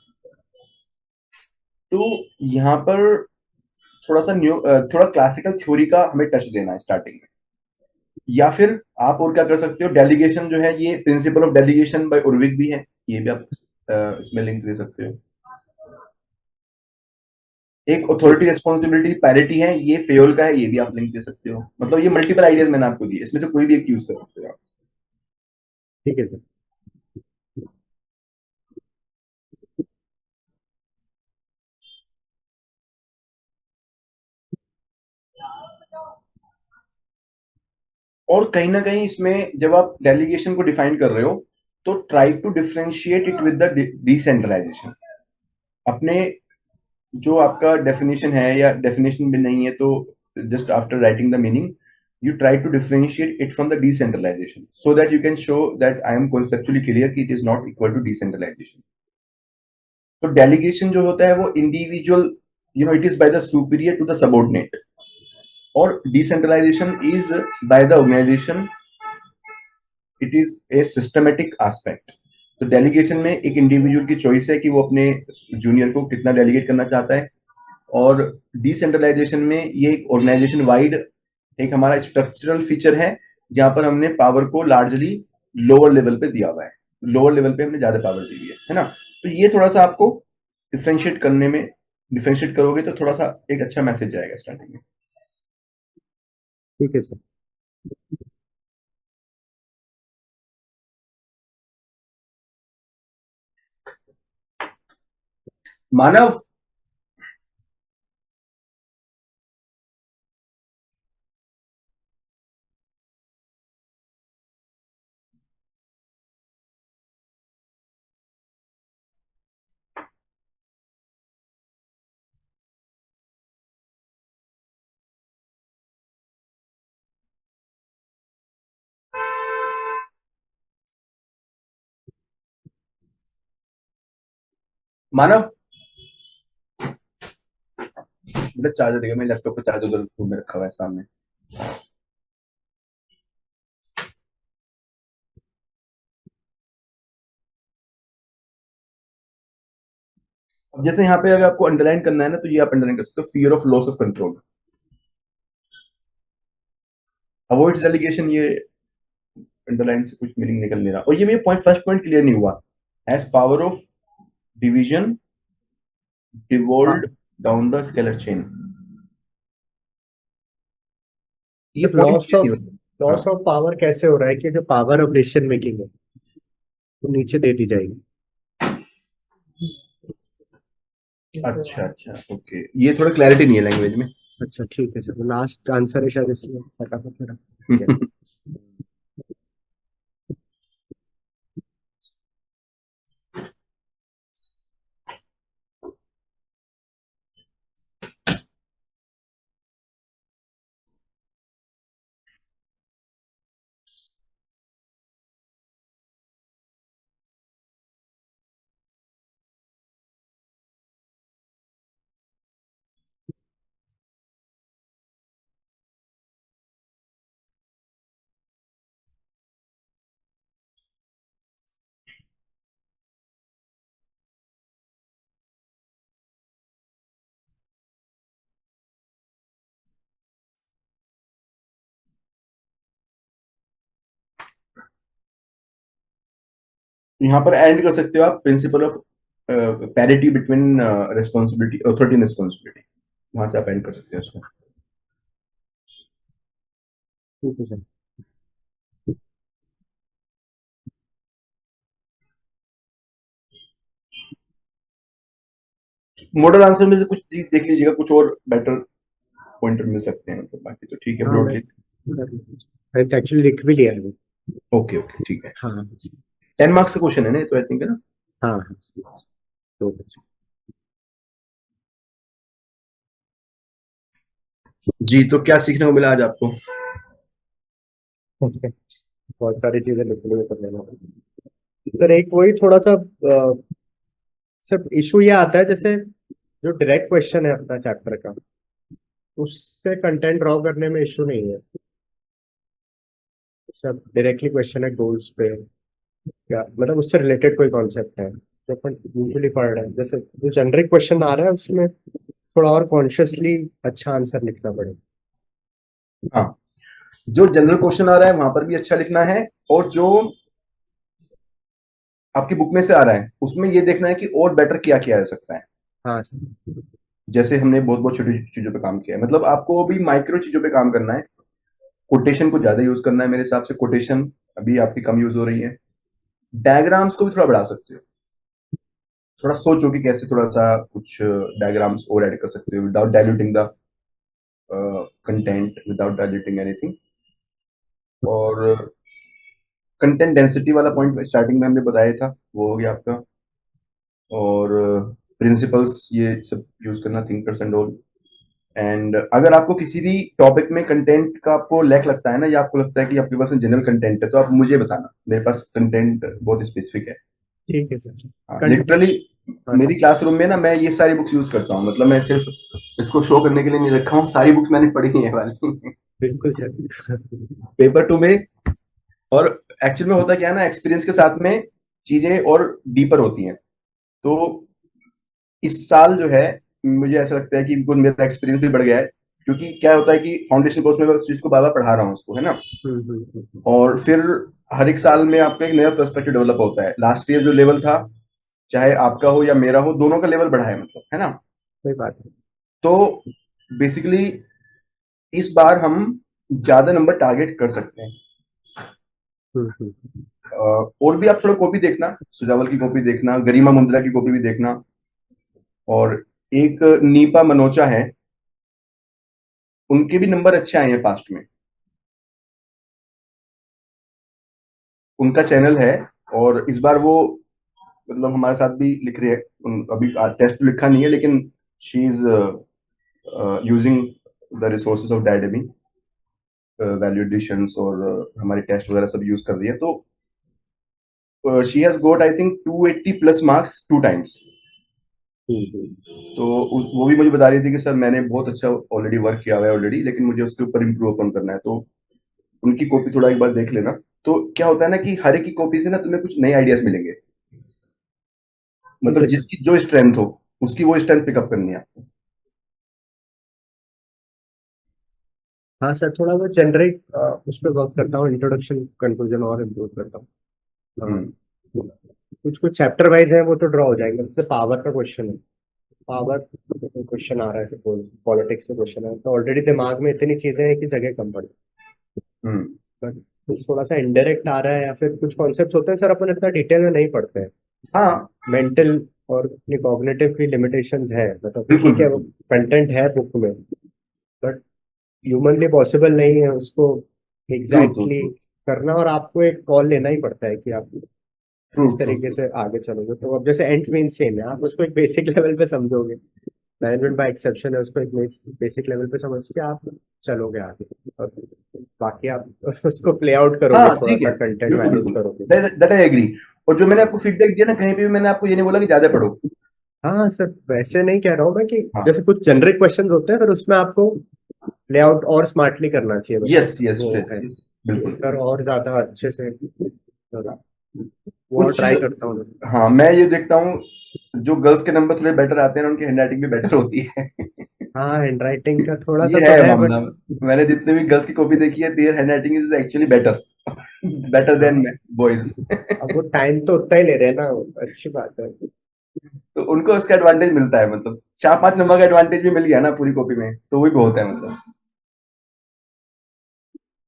तो यहाँ पर थोड़ा सा थोड़ा क्लासिकल थ्योरी का हमें टच देना है स्टार्टिंग में। या फिर आप और क्या कर सकते हो, डेलीगेशन जो है, ये प्रिंसिपल ऑफ डेलीगेशन बाय उर्विक भी है, ये भी आप इसमें लिंक दे सकते हो। एक
ठीक
अथॉरिटी रिस्पॉन्सिबिलिटी पैरिटी है, ये फेयोल का है, ये भी आप लिंक दे सकते हो। मतलब ये मल्टीपल आइडियाज मैंने आपको दिए, इसमें से कोई भी एक यूज कर सकते हो आप।
ठीक है सर।
और कहीं ना कहीं इसमें जब आप डेलीगेशन को डिफाइन कर रहे हो, तो try to differentiate it with the decentralisation. अपने जो आपका डेफिनेशन है, या डेफिनेशन भी नहीं है तो just after writing the meaning, you try to differentiate it from the decentralization, so that you can show that I am conceptually clear कि it is not equal to decentralization. तो delegation जो होता है वो individual, it is by the superior to the subordinate, और decentralization is by the organization, it is a systematic aspect. तो delegation में एक इंडिविजुअल की चॉइस है कि वो अपने जूनियर को कितना डेलीगेट करना चाहता है, और डिसेंट्रलाइजेशन में ये एक ऑर्गेनाइजेशन वाइड एक हमारा स्ट्रक्चरल फीचर है, जहां पर हमने पावर को लार्जली लोअर लेवल पे दिया हुआ है। लोअर लेवल पे हमने ज्यादा पावर दी हुई है ना? तो ये थोड़ा सा आपको डिफ्रेंशिएट करने में, डिफ्रेंशिएट करोगे तो थोड़ा सा एक अच्छा मैसेज जाएगा स्टार्टिंग में।
ठीक है सर।
मानव, मानव, बेटा चार्जर देगा, मेरे लैपटॉप पे चार्जर उधर रूम में रखा हुआ है सामने। अब जैसे यहाँ पे अगर आपको अंडरलाइन करना है ना, तो ये आप अंडरलाइन कर सकते हो, fear of loss of control, avoids delegation, ये अंडरलाइन से कुछ मीनिंग निकल नहीं रहा। और ये मेरे पॉइंट, फर्स्ट पॉइंट क्लियर नहीं हुआ, एज पावर ऑफ डिवीजन डिवोल्ड
हाँ
डाउन द स्केलर चेन, ये
सर,
पॉइंट
लॉस
क्लियर नहीं
ऑफ
हुआ। हाँ,
लॉस ऑफ पावर कैसे हो रहा है कि जो पावर ऑफ डिसीजन मेकिंग है वो नीचे दे दी जाएगी।
अच्छा अच्छा, ओके, ये थोड़ा क्लैरिटी नहीं है लैंग्वेज में।
अच्छा ठीक है सर, लास्ट आंसर है शायद इसमें फटाफट मेरा।
यहाँ पर एंड कर सकते हो आप, principle of parity between responsibility, authority and responsibility, वहां से आप एंड कर सकते हो उसको।
ठीक है सर।
मॉडल आंसर में से कुछ चीज देख लीजिएगा, कुछ और बेटर पॉइंटर मिल सकते हैं, मतलब बाकी तो ठीक है
हाँ
ब्रॉडली।
मैंने तो एक्चुअली लिख भी लिया है वो।
ओके ओके ठीक है।
हाँ
10 मार्क्स का क्वेश्चन है ना ये तो, आई थिंक है ना।
हाँ हाँ तो
जी, तो क्या सीखने को मिला आज आपको?
बहुत सारी चीजें लिखने में कर लेना। सर एक वही थोड़ा सा सिर्फ इशू ये आता है, जैसे जो डायरेक्ट क्वेश्चन है अपना चैप्टर का, उससे कंटेंट ड्रॉ करने में इशू नहीं है। सब डायरेक्टली क्वेश्चन है गोल्स पे, या मतलब उससे रिलेटेड कोई कॉन्सेप्ट है जो अपन यूजुअली पढ़ रहे हैं, जैसे जो जेनरिक क्वेश्चन आ रहा है उसमें थोड़ा और कॉन्शियसली अच्छा आंसर लिखना पड़ेगा।
हाँ, जो जनरल क्वेश्चन आ रहा है वहां पर भी अच्छा लिखना है, और जो आपकी बुक में से आ रहा है उसमें ये देखना है कि और बेटर क्या किया जा सकता है।
हाँ
जैसे हमने बहुत बहुत छोटी चीजों पे काम किया है, मतलब आपको अभी माइक्रो चीजों पे काम करना है। कोटेशन को ज्यादा यूज करना है मेरे हिसाब से, कोटेशन अभी आपकी कम यूज हो रही है। डायग्राम्स को भी थोड़ा बढ़ा सकते हो, थोड़ा सोचो कि कैसे थोड़ा सा कुछ डायग्राम्स और ऐड कर सकते हो without diluting the content, without diluting anything. और कंटेंट डेंसिटी वाला पॉइंट स्टार्टिंग में हमने बताया था, वो हो गया आपका। और प्रिंसिपल्स ये सब यूज करना, थिंकर्स एंड ऑल। एंड अगर आपको किसी भी टॉपिक में कंटेंट का आपको लैक लगता है ना, या आपको लगता है कि आपके पास जनरल कंटेंट है, तो आप मुझे बताना, मेरे पास कंटेंट बहुत स्पेसिफिक है।
ठीक है सर।
हाँ,
कंटेंट।
लिटरली
हाँ
मेरी क्लासरूम में ना मैं ये सारी बुक्स यूज करता हूँ, मतलब मैं सिर्फ इसको शो करने के लिए नहीं रखा हूँ, सारी बुक्स मैंने पढ़ी ही है वाली
बिल्कुल सर।
पेपर टू में। और एक्चुअल में होता क्या है ना, एक्सपीरियंस के साथ में चीजें और डीपर होती हैं। तो इस साल जो है मुझे ऐसा लगता है कि कुछ मेरा एक्सपीरियंस भी बढ़ गया है, क्योंकि क्या होता है कि फाउंडेशन कोर्स में मैं उस चीज को बार बार पढ़ा रहा हूँ उसको, है ना।
हम्म।
और फिर हर एक साल में आपका एक नया पर्सपेक्टिव डेवलप होता है। लास्ट ईयर जो लेवल था, चाहे आपका हो या मेरा हो, दोनों का लेवल बढ़ा है, मतलब, है ना।
सही बात है।
तो बेसिकली इस बार हम ज्यादा नंबर टारगेट कर सकते हैं।
हम्म।
और भी आप थोड़ा कॉपी देखना, सुजावल की कॉपी देखना, गरिमा मुंद्रा की कॉपी भी देखना। और एक नीपा मनोचा है, उनके भी नंबर अच्छे आए हैं पास्ट में, उनका चैनल है। और इस बार वो मतलब हमारे साथ भी लिख रही है। अभी टेस्ट तो लिखा नहीं है, लेकिन she is using the resources of डायडेमी, वैल्यू एडिशंस, और हमारे टेस्ट वगैरह सब यूज कर रही है। तो she has got I think 280 plus marks 2 times. तो वो भी मुझे बता रही थी कि सर मैंने बहुत अच्छा ऑलरेडी वर्क किया हुआ है ऑलरेडी, लेकिन मुझे उसके ऊपर इम्प्रूव अपन करना है। तो उनकी कॉपी थोड़ा एक बार देख लेना। तो क्या होता है ना कि हर एक की कॉपी से ना तुम्हें कुछ नए आइडियाज मिलेंगे,
ठीक
मतलब
है सर।
जिसकी जो स्ट्रेंथ हो उसकी वो स्ट्रेंथ पिकअप करनी है आपको।
हाँ सर, थोड़ा बहुत जेनरिक उस पर वर्क करता हूँ, इंट्रोडक्शन कंक्लूजन और इम्प्रूव करता हूँ।
हम्म
कुछ कुछ चैप्टर वाइज है वो तो ड्रॉ हो जाएंगे। जैसे पावर का क्वेश्चन है, पावर क्वेश्चन आ रहा है, सपोज पॉलिटिक्स में क्वेश्चन है, तो ऑलरेडी दिमाग में इतनी चीजें हैं कि जगह कम पड़ी।
हम्म
बट कुछ थोड़ा सा इनडायरेक्ट आ रहा है, या फिर कुछ कॉन्सेप्ट्स होते हैं सर अपन इतना डिटेल में नहीं पढ़ते हैं।
हाँ
मेंटल और अपनी कॉग्निटिव की लिमिटेशंस है, मतलब
बिल्कुल
ठीक है वो
बिल्कुल।
कंटेंट है बुक में, बट ह्यूमनली पॉसिबल नहीं है उसको
ट्रू ट्रू
एग्जैक्टली
ट्रू
करना, और आपको एक कॉल लेना ही पड़ता है कि आप
ट्रू
किस
ट्रू
तरीके
ट्रू।
से आगे चलोगे। तो अब जैसे एंड मीन सेम है, आप उसको एक बेसिक लेवल पे समझोगे, मैनेजमेंट बाय एक्सेप्शन है, उसको एक बेसिक लेवल पे समझ के आप चलोगे आगे, और बाकी आप उसको प्ले आउट करोगे,
हाँ
थोड़ा
ठीक है,
सा कंटेंट
बिल्कुल
मैनेज
बिल्कुल।
करोगे।
That I agree. और जो मैंने आपको फीडबैक दिया ना, कहीं पे भी मैंने आपको ये नहीं बोला कि ज्यादा पढ़ो।
हाँ सर, वैसे नहीं कह रहा हूँ मैं कि
हाँ,
जैसे कुछ जनरिक क्वेश्चंस होते हैं फिर उसमें आपको प्ले आउट और स्मार्टली करना चाहिए, बस
यस यस
वो
यस
है।
यस, बिल्कुल।
कर और ज्यादा अच्छे से करो। वो और
कुछ,
ट्राई करता हूँ मैं।
हाँ मैं ये देखता हूँ, जो गर्ल्स के नंबर थोड़े बेटर आते हैं ना, उनकी हैंडराइटिंग भी बेटर होती है
हाँ हैंड का थोड़ा सा
ये
तो
है
है, बट
मामला। मैंने जितने भी गर्ल्स की कॉपी देखी है, their handwriting is actually better, better than
हाँ
बॉयज
अब वो टाइम तो उतना ही ले रहे हैं ना, अच्छी बात है।
तो उनको उसका एडवांटेज मिलता है, मतलब 4-5 नंबर का एडवांटेज भी मिल गया ना पूरी कॉपी में, तो वही बहुत है मतलब।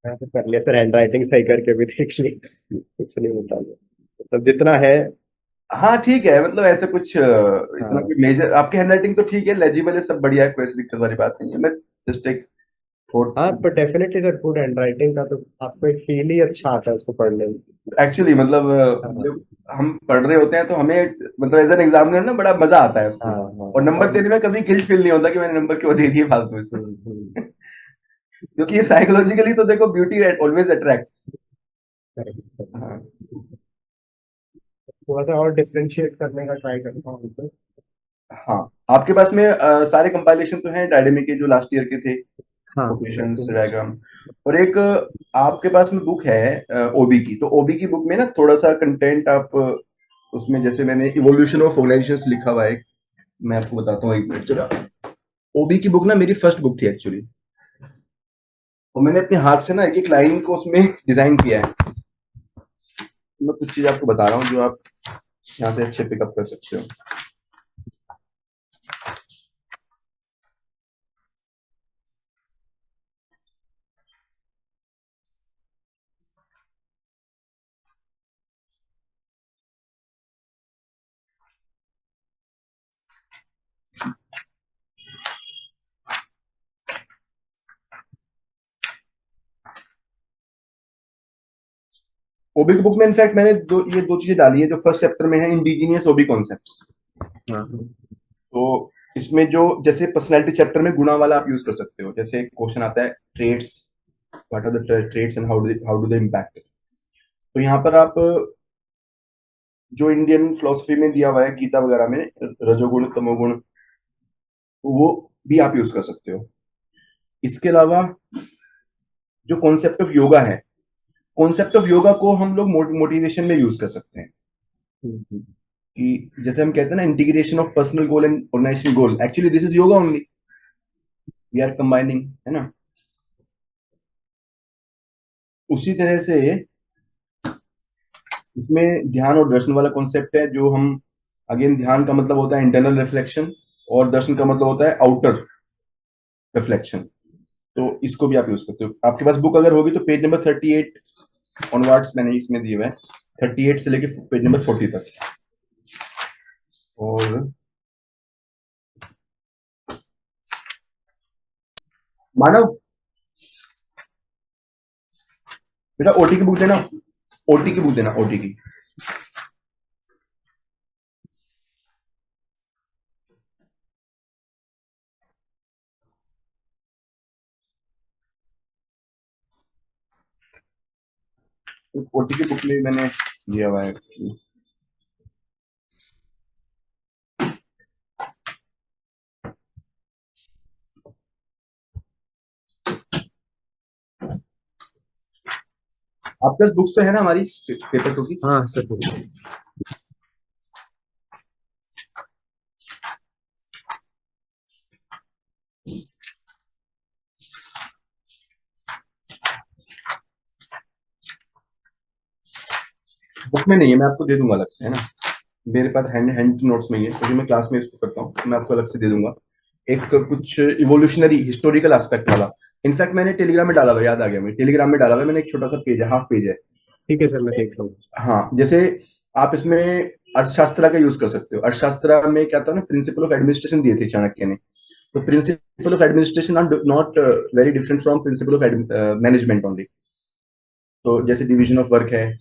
मैं तो कर लिया सर, हैंड राइटिंग सही करके भी देख ली, कुछ नहीं होता, मतलब जितना है
हाँ ठीक है, मतलब ऐसे कुछ इतना
हाँ
कोई मेजर, आपकी हैंडराइटिंग तो ठीक है, लेजिबल है, सब बढ़िया है, कोई ऐसी दिक्कत वाली बात नहीं है। मैं जस्ट एक थॉट,
हाँ, पर definitely sir good hand writing का तो आपको एक फील ही अच्छा आता है उसको पढ़ने में।
एक्चुअली मतलब
हाँ
जब हम पढ़ रहे होते हैं तो हमें मतलब एज एन एग्जामिनर ना बड़ा मजा आता है
हाँ
उसको,
हाँ।
और नंबर
और
देने में कभी गिल्ट फील नहीं होता कि मैंने नंबर क्यों दे दिए फालतू में।
हम्म।
क्योंकि ये साइकोलॉजिकली तो देखो, ब्यूटी ऑलवेज अट्रैक्ट्स।
correct।
हाँ
थोड़ा सा और डिफरेंशिएट करने का ट्राई करता हूँ उनको।
हाँ, आपके पास में सारे कंपाइलेशन तो हैं डायडेमिक के जो लास्ट ईयर के थे,
हाँ
कोटेशंस
बिल्कुल।
डायग्राम। और एक आपके पास में बुक है ओबी की, तो ओबी की बुक में ना थोड़ा सा कंटेंट आप उसमें, जैसे मैंने इवोल्यूशन ऑफ ऑर्गेनाइजेशंस लिखा हुआ है, मैं आपको बताता हूँ, एक मिनट जरा। ओबी की बुक ना मेरी फर्स्ट बुक थी एक्चुअली, और मैंने अपने हाथ से ना एक एक लाइन को उसमें डिजाइन किया है। मैं कुछ चीज आपको बता रहा हूँ जो आप यहाँ से अच्छे पिकअप कर सकते हो। ओबी की बुक में इनफैक्ट मैंने ये दो चीजें डाली है। जो फर्स्ट चैप्टर में है, इंडिजीनियस ओबी कॉन्सेप्ट्स,
हाँ
तो इसमें जो जैसे पर्सनैलिटी चैप्टर में गुणा वाला आप यूज कर सकते हो। जैसे क्वेश्चन आता है trades, what are the trades and how do they impact. तो यहाँ पर आप जो इंडियन फिलोसफी में दिया हुआ है, गीता वगैरह में, रजोगुण तमोगुण, वो भी आप यूज कर सकते हो। इसके अलावा जो कॉन्सेप्ट ऑफ योगा है, कॉन्सेप्ट ऑफ योगा को हम लोग मोटिवेशन में यूज कर सकते हैं।
हम्म।
कि जैसे हम कहते हैं ना, integration of personal goal and organisation goal, actually this is yoga only, we are combining, है ना। उसी तरह से इसमें ध्यान और दर्शन वाला कॉन्सेप्ट है, जो हम, अगेन ध्यान का मतलब होता है इंटरनल रिफ्लेक्शन, और दर्शन का मतलब होता है आउटर रिफ्लेक्शन। तो इसको भी आप यूज करते हो। आपके पास बुक अगर होगी तो पेज नंबर 38 ऑनवर्ड्स मैंने इसमें दिए हुए हैं, 38 से लेके पेज नंबर 40 तक। और मानव, बेटा ओटी की बुक देना, ओटी की बुक देना, ओटी की। ओटी की बुक में मैंने दिया हुआ है। आपके पास बुक्स तो है ना हमारी, पेपर टू की।
हाँ सर बिल्कुल।
बुक में नहीं है, मैं आपको दे दूंगा अलग से, है ना। मेरे पास हैंड हैंड नोट्स में ही है, क्योंकि मैं क्लास में इसको करता हूँ, तो मैं आपको अलग से दे दूंगा। एक कुछ इवोल्यूशनरी हिस्टोरिकल एस्पेक्ट वाला, इनफैक्ट मैंने टेलीग्राम में डाला हुआ है, याद आ गया मुझे, टेलीग्राम में डाला हुआ है मैंने, एक छोटा सा पेज है, हाफ पेज है।
ठीक है सर, मैं देख लूँगा।
हाँ, जैसे आप इसमें अर्थशास्त्र का यूज कर सकते हो। अर्थशास्त्र में क्या था ना, प्रिंसिपल ऑफ एडमिनिस्ट्रेशन दिए थे चाणक्य ने। तो principle of administration are not very different from principle of management only. तो जैसे डिवीजन ऑफ वर्क है,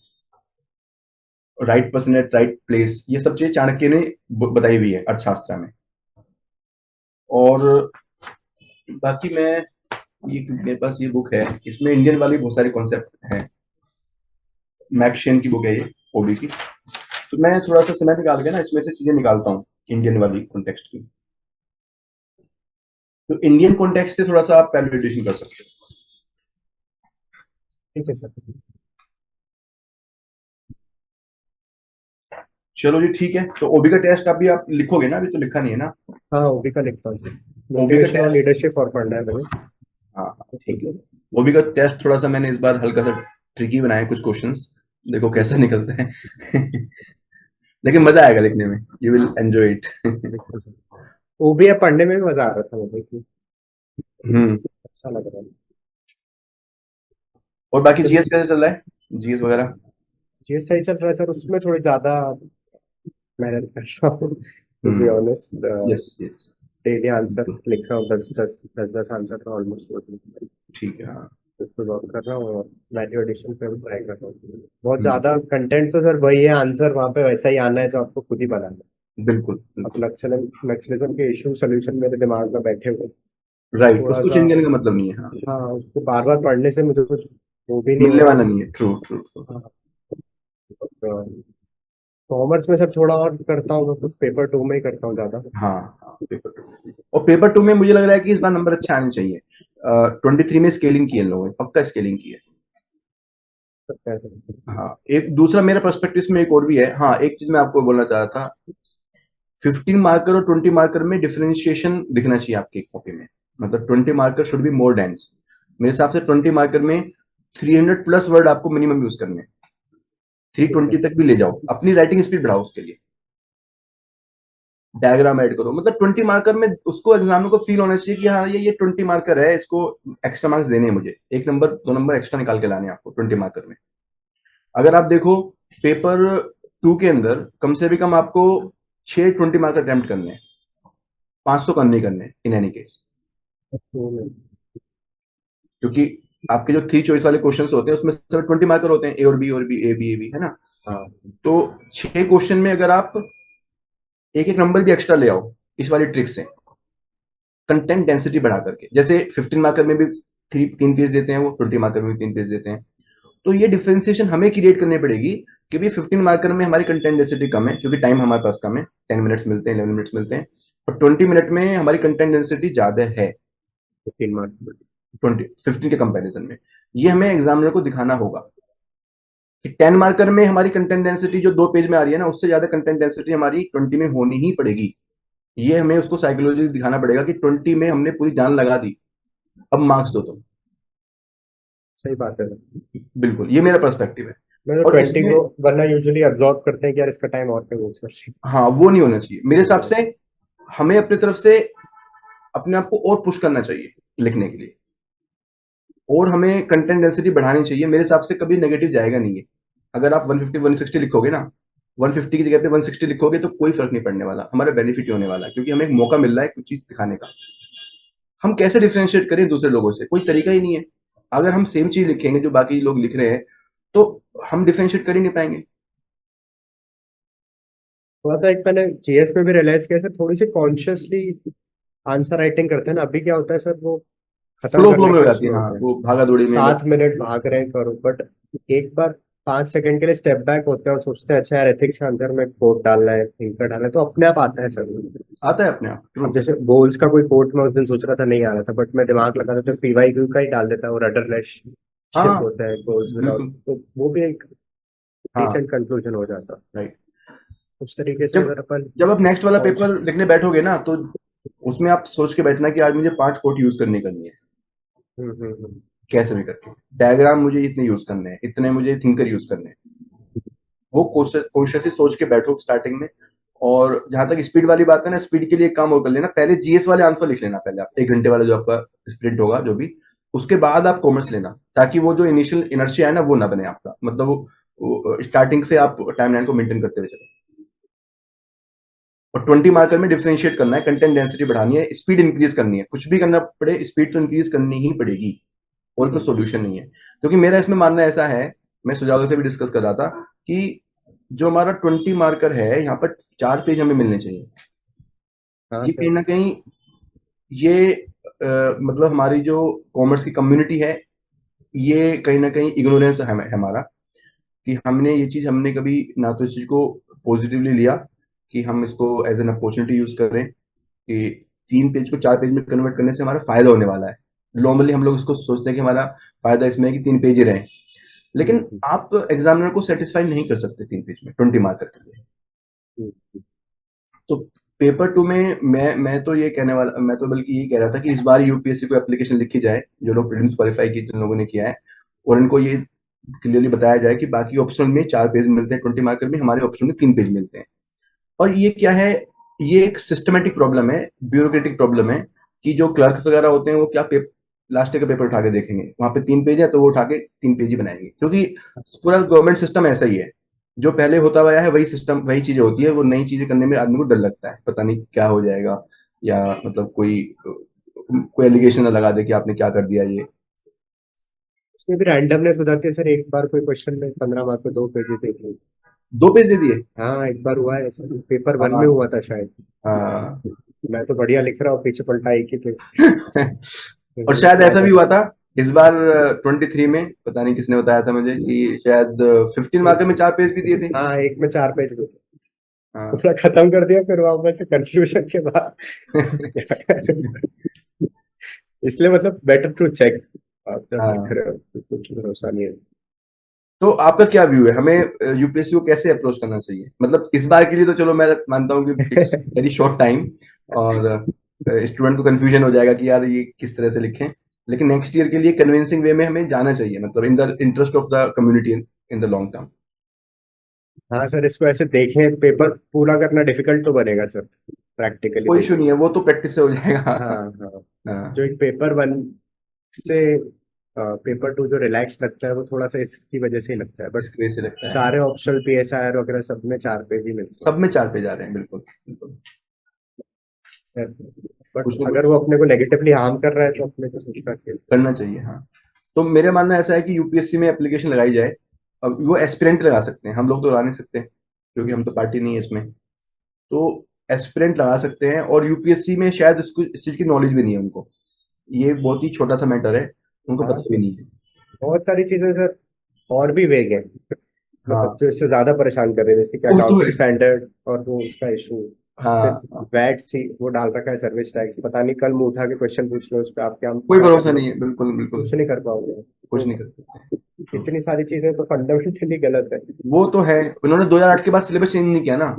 right person at right place, ये सब चीजें चाणक्य ने बताई हुई है अर्थशास्त्र में। और बाकी मैं, ये मेरे पास ये बुक है, इसमें इंडियन वाली बहुत सारे कॉन्सेप्ट हैं। मैक्शियन की बुक है ये, ओबी की। तो मैं थोड़ा सा समय निकाल के ना इसमें से चीजें निकालता हूँ इंडियन वाली कॉन्टेक्स्ट की। तो इंडियन कॉन्टेक्स्ट से थोड़ा सा आप वैलिडेशन कर सकते हो।
ठीक है सर।
चलो जी ठीक है, तो ओबी का टेस्ट अभी आप लिखोगे ना, अभी तो लिखा नहीं है ना।
हाँ ओबी का लिखता हूँ सर।
ओबी का
मोटिवेशन और
टेस्ट,
लीडरशिप और पढ़ना है मुझे।
हाँ हाँ, ठीक है। ओबी का टेस्ट थोड़ा सा मैंने इस बार हल्का सा ट्रिकी बनाया है, कुछ क्वेश्चंस, देखो कैसा निकलता है। लेकिन मजा आएगा लिखने में, यू विल एंजॉय इट।
बिल्कुल सर। ओबी अब पढ़ने में भी मजा आ रहा था मुझे कि
हम्म।
अच्छा लग रहा है।
और बाकी
चलिए,
जीएस कैसे चल रहा है, जीएस वगैरह।
जीएस सही चल रहा है सर, उसमें थोड़ी ज्यादा मेहनत कर रहा हूँ to be
hmm.
Honest.
Yes yes.
Daily answer लिख रहा हूँ, 10 आंसर का ऑलमोस्ट।
ठीक है। हाँ।
उस पर वर्क कर रहा हूँ और वैल्यू एडिशन पे भी ट्राई कर रहा हूँ। बहुत
हम्म।
ज्यादा कंटेंट तो सर वही है, आंसर वहां पे वैसा ही आना है जो आपको खुद ही बनाना है।
बिल्कुल
अब
बिल्कुल।
नक्सलिज्म के इशू सोल्यूशन मेरे दिमाग में बैठे हुए,
राइट,
थोड़ा
उसको
सा।
चेंज करने का मतलब नहीं है। हाँ,
हाँ, उसको बार बार पढ़ने से मुझे कुछ वो भी नहीं हो
मिलने
रहा।
वाला नहीं है। True true true.
कॉमर्स में सर थोड़ा और करता हूँ, मैं कुछ पेपर 2 में ही करता हूँ ज्यादा।
हाँ हाँ, पेपर टू। और पेपर टू में मुझे लग रहा है कि इस बार नंबर अच्छा आने चाहिए। 23 में स्केलिंग की है इन लोगों ने, पक्का स्केलिंग की है। हाँ, एक दूसरा मेरा पर्सपेक्टिव इसमें एक और भी है। हाँ, एक चीज मैं आपको बोलना चाह रहा था। 15 मार्कर और 20 मार्कर में डिफरेंशिएशन दिखना चाहिए आपके कॉपी में। मतलब 20 marker should be more dense. मेरे हिसाब से 20 मार्कर में 300 प्लस वर्ड आपको मिनिमम यूज करने हैं। 320 तक भी ले जाओ, अपनी राइटिंग स्पीड बढ़ाओ उसके लिए। डायग्राम ऐड करो, मतलब 20 मार्कर में उसको एग्जामिनर को फील होना चाहिए कि हाँ ये 20 मार्कर है, इसको एक्स्ट्रा मार्क्स देने हैं मुझे, 1 नंबर 2 नंबर एक्स्ट्रा निकाल के लाने हैं आपको 20 मार्कर में। अगर आप देखो पेपर टू के अंदर कम से भी कम आपको 6 20 मार्कर अटेम्प्ट करने हैं, 5 तो करने ही करने हैं इन एनी केस। क्योंकि आपके जो 3 चॉइस वाले क्वेश्चन होते हैं उसमें सब 20 मार्कर होते हैं, ए और बी और बी, ए बी है ना।
हाँ,
तो 6 क्वेश्चन में अगर आप एक एक नंबर भी एक्स्ट्रा ले आओ इस वाली ट्रिक से, कंटेंट डेंसिटी बढ़ा करके, जैसे 15 मार्कर में भी 3 पेज देते हैं वो, 20 मार्कर में भी 3 पेज देते हैं। तो ये डिफरेंशिएशन हमें क्रिएट करनी पड़ेगी कि भाई 15 मार्कर में हमारी कंटेंट डेंसिटी कम है क्योंकि टाइम हमारे पास कम है, 10 मिनट्स मिलते हैं, 11 मिनट्स मिलते हैं। और 20 मिनट में हमारी कंटेंट डेंसिटी ज्यादा है
15 मार्क्स।
15 के कंपैरिजन में। ये हमें एग्जामिनर को दिखाना होगा कि 10 मार्कर में हमारी कंटेंट डेंसिटी जो 2 पेज में आ रही है ना, उससे ज्यादा कंटेंट डेंसिटी हमारी 20 में होनी ही पड़ेगी। ये हमें उसको साइकोलॉजी दिखाना पड़ेगा कि 20 में हमने पूरी जान लगा दी, अब मार्क्स दो तुम।
सही बात है।
बिल्कुल, ये मेरा पर्सपेक्टिव है।
मैं तो
और
20
इसमें
को वरना यूजुअली अब्जॉर्ब करते हैं कि यार इसका टाइम और पे यूज कर
हाँ, वो नहीं होना चाहिए मेरे हिसाब से। हमें अपनी तरफ से अपने आप को और पुश करना चाहिए लिखने के लिए, और हमें कंटेंट डेंसिटी बढ़ानी चाहिए। मेरे हिसाब से कभी नेगेटिव जाएगा नहीं है। अगर आप 150 160 लिखोगे ना, 150 की जगह पे 160 लिखोगे तो कोई फर्क नहीं पड़ने वाला, हमारा बेनिफिट ही होने वाला है, क्योंकि हमें एक मौका मिल रहा है कुछ चीज दिखाने का। हम कैसे डिफरेंशिएट करें दूसरे लोगों से, कोई तरीका ही नहीं है। अगर हम सेम चीज लिखेंगे जो बाकी लोग लिख रहे हैं तो हम डिफरेंशिएट कर ही नहीं पाएंगे।
थोड़ा सा। एक मैंने जीएस में भी रियलाइज किया सर, थोड़ी सी कॉन्शियसली आंसर राइटिंग करते हैं ना, अभी क्या होता है सर, वो खत्म
फ्लो फ्लो
करने
में हो
का
जाती
इशू
है, हाँ,
होता है।
वो भागा दौड़ी में बस।
7 मिनट भाग रहे हैं करो, बट एक बार 5 सेकंड के लिए स्टेप बैक होते हैं और सोचते हैं अच्छा यार एथिक्स के आंसर में कोट डालना है, थिंकर डालना है, तो अपने आप आता है सर।
आता है अपने आप। ट्रू।
अब जैसे गोल्स का कोई कोट मैं उस दिन सोच रहा था, नहीं आ रहा था, बट मैं दिमाग लगा था तो पीवाईक्यू का ही डाल देता, वो रडरलेस शिप
हाँ,
होता है गोल्स विदाउट,
बिल्कुल।
तो वो भी एक
हाँ,
डिसेंट कंक्लूजन हो जाता।
राइट।
उस तरीके से
जब
अगर अपन
जब आप नेक्स्ट वाला
कॉन्श
पेपर लिखने बैठोगे ना, तो उसमें आप सोच के बैठना कि आज मुझे 5 कोट यूज करनी है,
हम्म।
कैसे भी करके। डायग्राम मुझे इतने यूज करने हैं, इतने मुझे थिंकर यूज करने हैं। वो कॉन्शियसली सोच के बैठो स्टार्टिंग में। और जहां तक स्पीड वाली बात है ना, स्पीड के लिए एक काम और कर लेना, पहले जीएस वाले आंसर लिख लेना, पहले आप 1 घंटे वाला जो आपका स्प्रिंट होगा जो भी, उसके बाद आप कॉमर्स लेना, ताकि वो जो इनिशियल इनर्शिया है ना वो ना बने आपका, मतलब वो स्टार्टिंग से आप टाइमलाइन को मेंटेन करते हुए चलो। और 20 मार्कर में डिफरेंशिएट करना है, कंटेंट डेंसिटी बढ़ानी है, स्पीड इंक्रीज करनी है, कुछ भी करना पड़े स्पीड तो इंक्रीज करनी ही पड़ेगी, और कोई सोल्यूशन नहीं है। क्योंकि मेरा इसमें मानना ऐसा है, मैं सुजाता से भी डिस्कस कर रहा था कि जो हमारा 20 मार्कर है यहाँ पर 4 पेज हमें मिलने चाहिए।
हाँ
ये कहीं
सर।
ना कहीं ये मतलब हमारी जो कॉमर्स की कम्युनिटी है, ये कहीं ना कहीं इग्नोरेंस है हमारा, कि हमने कभी ना तो इस चीज को पॉजिटिवली लिया कि हम इसको एज एन अपॉर्चुनिटी यूज करें कि 3 पेज को 4 पेज में कन्वर्ट करने से हमारा फायदा होने वाला है। नॉर्मली हम लोग इसको सोचते हैं कि हमारा फायदा इसमें है कि 3 पेज ही रहे, लेकिन
हम्म,
आप एग्जामिनर को सेटिस्फाई नहीं कर सकते 3 पेज में 20 मार्कर के लिए।
हम्म।
तो पेपर टू में मैं तो बल्कि ये कह रहा था कि इस बार यूपीएससी को एप्लीकेशन लिखी जाए, जो लोग प्रीलिम्स क्वालिफाई की जिन लोगों ने किया है, और इनको ये क्लियरली बताया जाए कि बाकी ऑप्शनल में 4 पेज मिलते हैं 20 मार्कर में, हमारे ऑप्शन में 3 पेज मिलते हैं। और ये क्या है, ये एक सिस्टमेटिक प्रॉब्लम है, ब्यूरोक्रेटिक प्रॉब्लम है, कि जो क्लर्क वगैरह होते हैं वो क्या लास्ट का पेपर उठा के देखेंगे, वहां पे 3 पेज है तो वो उठा के 3 पेज ही बनाएंगे, क्योंकि पूरा गवर्नमेंट सिस्टम ऐसा ही है। जो पहले होता हुआ है वही सिस्टम वही चीजें होती है, वो नई चीजें करने में आदमी को डर लगता है, पता नहीं क्या हो जाएगा, या मतलब कोई एलिगेशन ना लगा दे कि आपने क्या कर दिया ये।
इसमें भी रैंडमनेस हो जाती है सर, एक बार कोई क्वेश्चन में 15 मार्क में 2 पेजेस देख ली।
2 पेज दे दिए।
हाँ एक बार हुआ है ऐसा, पेपर 1 में
हाँ
हुआ था शायद।
हाँ।
मैं तो बढ़िया लिख रहा हूँ, पीछे पलटा एक ही पेज।
और शायद ऐसा भी हुआ था इस बार 23 में, पता नहीं किसने बताया था मुझे कि शायद 15 मार्क में 4 पेज भी दिए थे।
हाँ एक में 4 पेज में
हाँ।
पूरा खत्म कर दिया, फिर वापस से कंफ्यूजन के बाद क्या करें? इसलिए मतलब बेटर टू चेक आप जब लिख
हाँ।
रहे हो, तो कुछ भरोसा नहीं है।
तो आपका क्या व्यू है, हमें यूपीएससी को कैसे अप्रोच करना चाहिए? मतलब इस बार के लिए तो चलो मैं मानता हूँ कि इट्स वेरी शॉर्ट टाइम, और स्टूडेंट को कंफ्यूजन हो जाएगा कि यार ये किस तरह से लिखें, लेकिन नेक्स्ट ईयर के लिए कन्विंसिंग वे में हमें जाना चाहिए, मतलब in the interest of the community in the long term.
हाँ सर, इसको ऐसे देखें, पेपर पूरा करना डिफिकल्ट तो बनेगा सर, प्रैक्टिकली
कोई इशू
देखें।
नहीं है, वो तो प्रैक्टिस से हो जाएगा।
हाँ हाँ,
हाँ,
जो एक पेपर 1 से पेपर 2 जो रिलैक्स लगता है, वो थोड़ा सा इसकी वजह से ही लगता है, बट
इस वजह से लगता है।
सारे ऑप्शनल PSIR वगैरह सब में 4 पेज ही मिलते
सब में 4 पेज आ रहे हैं, बिल्कुल बिल्कुल।
हैं। बट
कुछ ना
अगर
कुछ
वो अपने को नेगेटिवली हार्म कर रहा है तो अपने को सोचना चाहिए।
करना चाहिए, हाँ। तो मेरा मानना ऐसा है कि यूपीएससी में एप्लीकेशन लगाई जाए। अब वो एस्पिरेंट लगा सकते हैं, हम लोग तो लगा नहीं सकते क्योंकि हम तो पार्टी नहीं है इसमें। तो एस्पिरेंट लगा सकते हैं, और यूपीएससी में शायद इसको इस चीज की नॉलेज भी नहीं है उनको, ये बहुत ही छोटा सा मैटर है, उनको
हाँ
पता भी
सर,
नहीं है।
बहुत सारी चीजें सर और भी वेग है, मतलब
हाँ
जो इससे ज्यादा परेशान कर रहे हैं, जैसे कि
वो तो है।
अकाउंटिंग स्टैंडर्ड और वो उसका इशू। फिर
हाँ हाँ।
वैट सी वो डाल रखा है, सर्विस टैक्स, पता नहीं कल मुंह उठा के क्वेश्चन पूछ लो उस पर, आप क्या
कोई
क्या कर
भरोसा
लो,
नहीं है, बिल्कुल बिल्कुल।
कुछ नहीं कर पाओगे।
कुछ
तो
नहीं कर सकते।
इतनी सारी चीजें तो फंडामेंटली गलत है।
वो तो है, उन्होंने 2008 के बाद सिलेबस चेंज नहीं किया ना,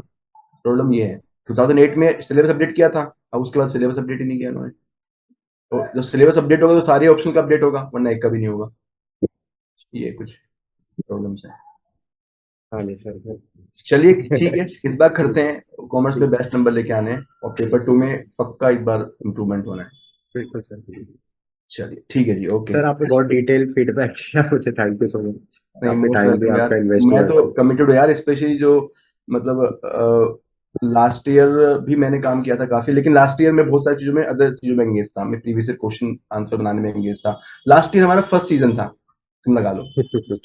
प्रॉब्लम ये है। 2008 में सिलेबस अपडेट किया था, अब उसके बाद सिलेबस अपडेट ही नहीं किया उन्होंने। तो जब सिलेबस अपडेट होगा तो सारे ऑप्शन का अपडेट होगा, वरना एक का भी नहीं होगा। ये कुछ प्रॉब्लम्स है।
हाँ नहीं सर।
चलिए ठीक है, इस बार करते हैं कॉमर्स में बेस्ट नंबर लेके आने हैं, और पेपर 2 में पक्का इस बार इम्प्रूवमेंट होना है।
बिल्कुल सर।
चलिए ठीक है जी, ओके।
सर आपने बहुत डिटेल फीडबैक दिया मुझे, थैंक यू सो मच,
नहीं
आपने
मोस्ट
टाइम भी
वेलकम यार,
आपका इन्वेस्ट
मैं
हुआ
तो
इसमें।
कमिटेड हूँ यार, स्पेशली जो मतलब लास्ट ईयर भी मैंने काम किया था काफी, लेकिन लास्ट ईयर में बहुत सारी चीजों में अदर चीजों में एंगेज था, मैं प्रीवियस क्वेश्चन आंसर बनाने में एंगेज था। लास्ट ईयर हमारा फर्स्ट सीजन था, तुम लगा लो,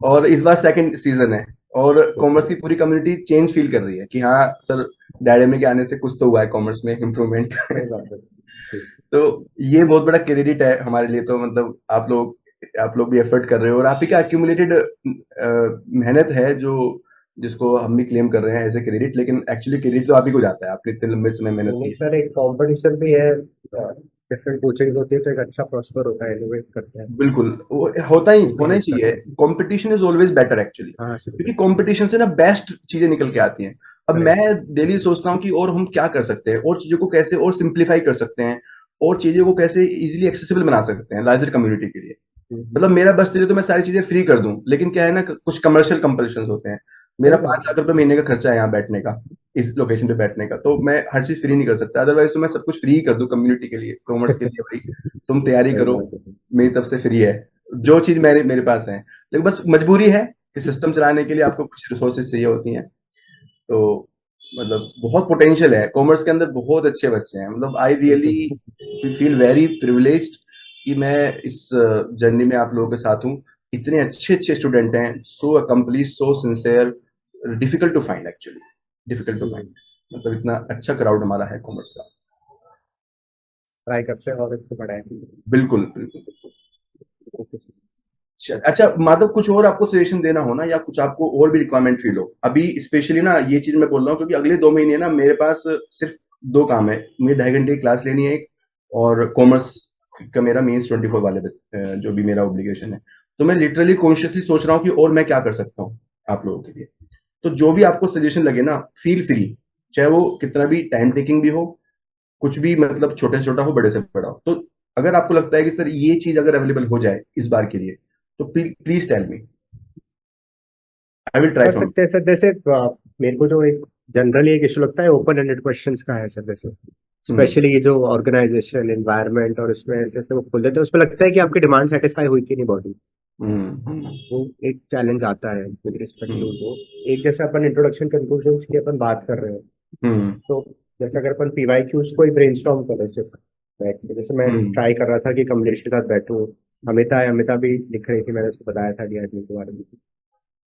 और इस बार सेकंड सीजन है, और कॉमर्स की पूरी कम्युनिटी चेंज फील कर रही है कि हाँ सर, डायनेमिक के आने से कुछ तो हुआ है कॉमर्स में इम्प्रूवमेंट।
सही बात है।
तो ये बहुत बड़ा क्रेडिट है हमारे लिए, तो मतलब आप लोग भी एफर्ट कर रहे हो, और आप ही का एक्यूमुलेटेड मेहनत है जो जिसको हम भी क्लेम कर रहे हैं एज ए क्रेडिट, लेकिन एक्चुअली क्रेडिट तो आप ही को जाता है, आपने इतने लंबे समय मेहनत
नहीं
की।
सर, एक कंपटीशन भी है, डिफरेंट कोचिंग होती है, तो एक अच्छा प्रॉस्पर होता है, इनोवेट करते हैं।
बिल्कुल, वो होना ही
हेल्प
चाहिए।
करते हैं।
Competition is always better actually,
हाँ सर।
क्योंकि कंपटीशन से ना बेस्ट चीजें निकल के आती हैं। अब मैं
करेक्ट।
डेली सोचता हूँ कि और हम क्या कर सकते हैं, और चीजों को कैसे और सिंप्लीफाई कर सकते हैं, और चीजों को कैसे इजीली एक्सेसिबल बना सकते हैं लार्जर कम्युनिटी के लिए। मतलब मेरा बस चले तो मैं सारी चीजें फ्री कर दूं, लेकिन क्या है ना, कुछ कमर्शियल कंपल्शन होते हैं। मेरा
सही बात
5 लाख रुपए महीने का खर्चा है यहाँ बैठने का, इस लोकेशन पे बैठने का, तो मैं हर चीज फ्री नहीं कर सकता, अदरवाइज तो मैं सब कुछ फ्री ही कर दूं कम्युनिटी के लिए, कॉमर्स के
है।
लिए, भाई तुम तैयारी
सही
करो,
बात है।
मेरी तरफ से फ्री है, जो चीज मेरे मेरे पास है। लेकिन बस मजबूरी है कि सिस्टम चलाने के लिए आपको कुछ रिसोर्सेज चाहिए होती हैं। तो मतलब बहुत पोटेंशियल है कॉमर्स के अंदर, बहुत अच्छे बच्चे हैं, मतलब I really feel very privileged कि मैं इस जर्नी में आप लोगों के साथ हूँ। इतने अच्छे अच्छे स्टूडेंट हैं, so accomplish, so sincere, difficult to find actually, difficult to find, मतलब इतना अच्छा क्राउड हमारा है कॉमर्स का।
ट्राई करते हैं और इसको बढ़ाएं।
बिल्कुल बिल्कुल।
Okay sir.
अच्छा माधव, कुछ और आपको सजेशन देना हो ना, या कुछ आपको और भी रिक्वायरमेंट फील हो अभी, स्पेशली ना ये चीज मैं बोल रहा हूँ क्योंकि अगले 2 महीने ना मेरे पास सिर्फ 2 काम है, मुझे 2.5 घंटे की क्लास लेनी है एक, और कॉमर्स का मेरा मीन्स 24 वाले जो भी मेरा ऑब्लिगेशन है। तो मैं लिटरली कॉन्शियसली सोच रहा हूँ कि और मैं क्या कर सकता हूँ आप लोगों के लिए। तो जो भी आपको सजेशन लगे ना, फील फ्री, चाहे वो कितना भी टाइम टेकिंग भी हो, कुछ भी मतलब छोटे से छोटा हो, बड़े से बड़ा हो, तो अगर आपको लगता है कि सर ये चीज अगर अवेलेबल हो जाए इस बार के लिए, तो please tell me, I will try
कर
फ्रॉम।
सकते हैं सर, जैसे मेरे को जो एक जनरली एक इशू लगता है ओपन एंडेड क्वेश्चंस का है सर, जैसे स्पेशली ये जो ऑर्गेनाइजेशन एनवायरनमेंट और इसमें ऐसे ऐसे वो खोल देते हैं, उसमें लगता है कि आपकी डिमांड सेटिस्फाई हुई कि नहीं बॉडी। वो एक चैलेंज आता है विद रिस्पेक्ट टू वो। एक जैसे अपन इंट्रोडक्शन कंक्लूजन्स की अपन बात कर रहे हैं, तो जैसे अगर अपन पीवाईक्यूज को ही ब्रेनस्टॉर्म करें सिर्फ बैठ के, जैसे मैं ट्राई कर रहा था कि कमलेश के साथ बैठूं, अमिता है, अमिता भी लिख रही थी, मैंने उसको बताया था डीआरडी के बारे में,